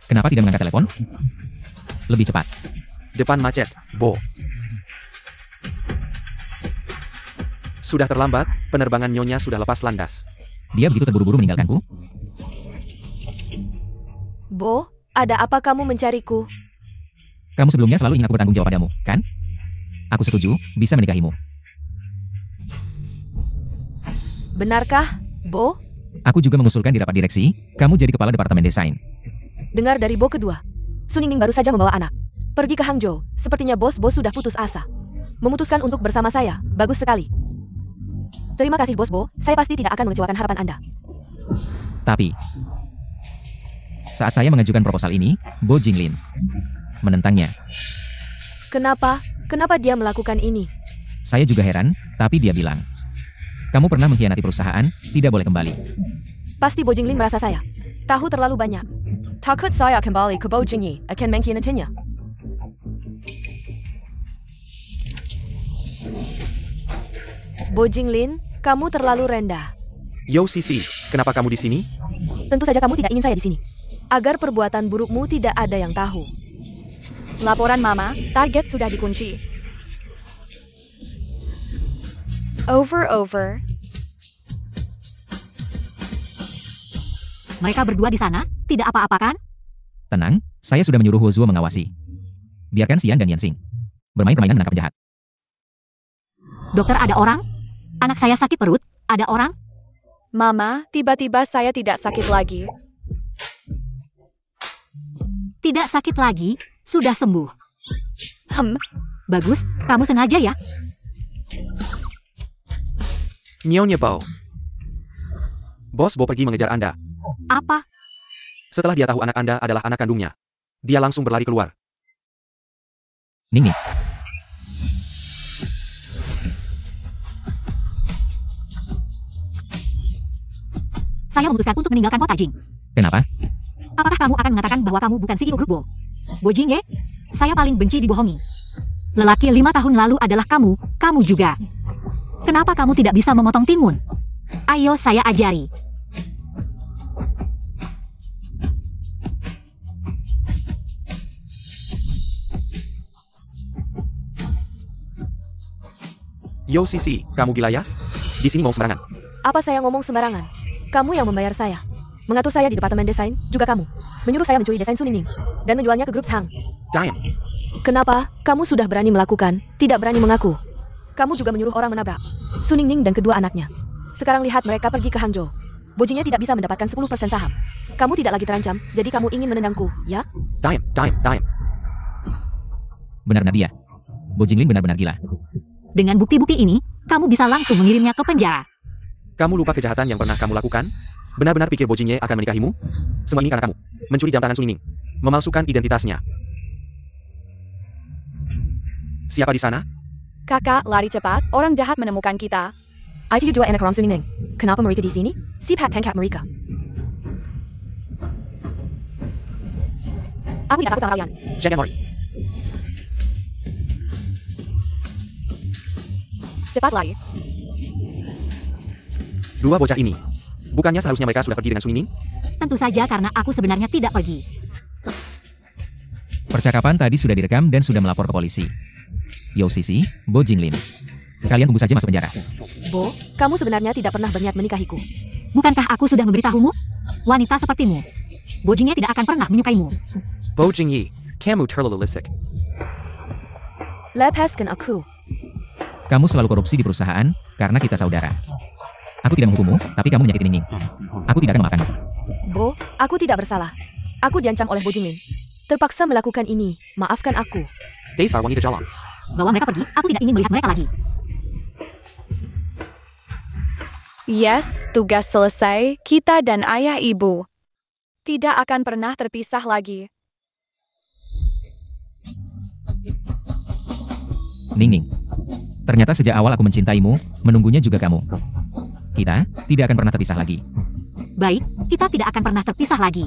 Kenapa tidak mengangkat telepon? Lebih cepat. Depan macet, Bo. Sudah terlambat, penerbangan Nyonya sudah lepas landas. Dia begitu terburu-buru meninggalkanku? Bo, ada apa kamu mencariku? Kamu sebelumnya selalu ingin aku bertanggung jawab padamu, kan? Aku setuju, bisa menikahimu. Benarkah, Bo? Aku juga mengusulkan di rapat direksi, kamu jadi kepala departemen desain. Dengar dari Bo kedua. Suningning baru saja membawa anak. Pergi ke Hangzhou, sepertinya bos-bos sudah putus asa. Memutuskan untuk bersama saya, bagus sekali. Terima kasih bos Bo, saya pasti tidak akan mengecewakan harapan Anda. Tapi, saat saya mengajukan proposal ini, Bo Jinglin menentangnya. Kenapa? Kenapa dia melakukan ini? Saya juga heran, tapi dia bilang, kamu pernah mengkhianati perusahaan, tidak boleh kembali. Pasti Bo Jinglin merasa saya tahu terlalu banyak. Takut saya kembali ke Bo Jingyi, akan mengkhianatinya. Bo Jinglin, kamu terlalu rendah. Yo Sisi, kenapa kamu di sini? Tentu saja kamu tidak ingin saya di sini. Agar perbuatan burukmu tidak ada yang tahu. Laporan Mama, target sudah dikunci. Over. Mereka berdua di sana, tidak apa-apa kan? Tenang, saya sudah menyuruh Huozuo mengawasi. Biarkan Xian dan Yansing bermain permainan menangkap penjahat. Dokter, ada orang? Anak saya sakit perut, ada orang? Mama, tiba-tiba saya tidak sakit lagi. Tidak sakit lagi, sudah sembuh. Bagus, kamu sengaja ya? Nyonya Bao. Bos Bo pergi mengejar Anda. Apa? Setelah dia tahu anak Anda adalah anak kandungnya, dia langsung berlari keluar. Ning. Saya memutuskan untuk meninggalkan kota Jing. Kenapa? Apakah kamu akan mengatakan bahwa kamu bukan CEO Grup Bo? Bo Jing ye? Saya paling benci dibohongi. Lelaki 5 tahun lalu adalah kamu juga. Kenapa kamu tidak bisa memotong timun? Ayo saya ajari. Yo Sisi, kamu gila ya? Di sini mau sembarangan. Apa saya ngomong sembarangan? Kamu yang membayar saya. mengatur saya di departemen desain, juga kamu. Menyuruh saya mencuri desain Suning Ning, dan menjualnya ke grup Hang. Diam. Kenapa? Kamu sudah berani melakukan, tidak berani mengaku. Kamu juga menyuruh orang menabrak Suning Ning dan kedua anaknya. Sekarang lihat mereka pergi ke Hangzhou. Bojingnya tidak bisa mendapatkan 10% saham. Kamu tidak lagi terancam, jadi kamu ingin menendangku, ya? Diam. Benar-benar dia. Bo Jinglin benar-benar gila. Dengan bukti-bukti ini, kamu bisa langsung mengirimnya ke penjara. Kamu lupa kejahatan yang pernah kamu lakukan? Benar-benar pikir Bo Jingye akan menikahimu? Semua ini karena kamu. Mencuri jam tangan Suning Ning. Memalsukan identitasnya. Siapa di sana? Kakak, lari cepat, orang jahat menemukan kita. ITU 2 anak orang Suning Ning. Kenapa mereka di sini? Siphat tangkap mereka. Aku tidak takut sama kalian. Jangan lari. Cepat lari. Dua bocah ini. Bukannya seharusnya mereka sudah pergi dengan Suning Ning? Tentu saja karena aku sebenarnya tidak pergi. Percakapan tadi sudah direkam dan sudah melapor ke polisi. Yo Sisi, Bo Jinglin. Kalian tunggu saja masuk penjara. Bo, kamu sebenarnya tidak pernah berniat menikahiku. Bukankah aku sudah memberitahumu? Wanita sepertimu, Bo Jingye tidak akan pernah menyukaimu. Bo Jingye, kamu terlalu licik. Lepaskan aku. Kamu selalu korupsi di perusahaan, karena kita saudara. Aku tidak menghukummu, tapi kamu menyakiti Ning Ning. Aku tidak akan memaafkanmu. Bo, aku tidak bersalah. Aku diancam oleh Bo Jinglin. Terpaksa melakukan ini, maafkan aku. Dasar wanita jalan. Bawa mereka pergi, aku tidak ingin melihat mereka lagi. Yes, tugas selesai, kita dan ayah ibu tidak akan pernah terpisah lagi. Ning Ning. Ternyata sejak awal aku mencintaimu, menunggunya juga kamu. Kita tidak akan pernah terpisah lagi. Baik, kita tidak akan pernah terpisah lagi.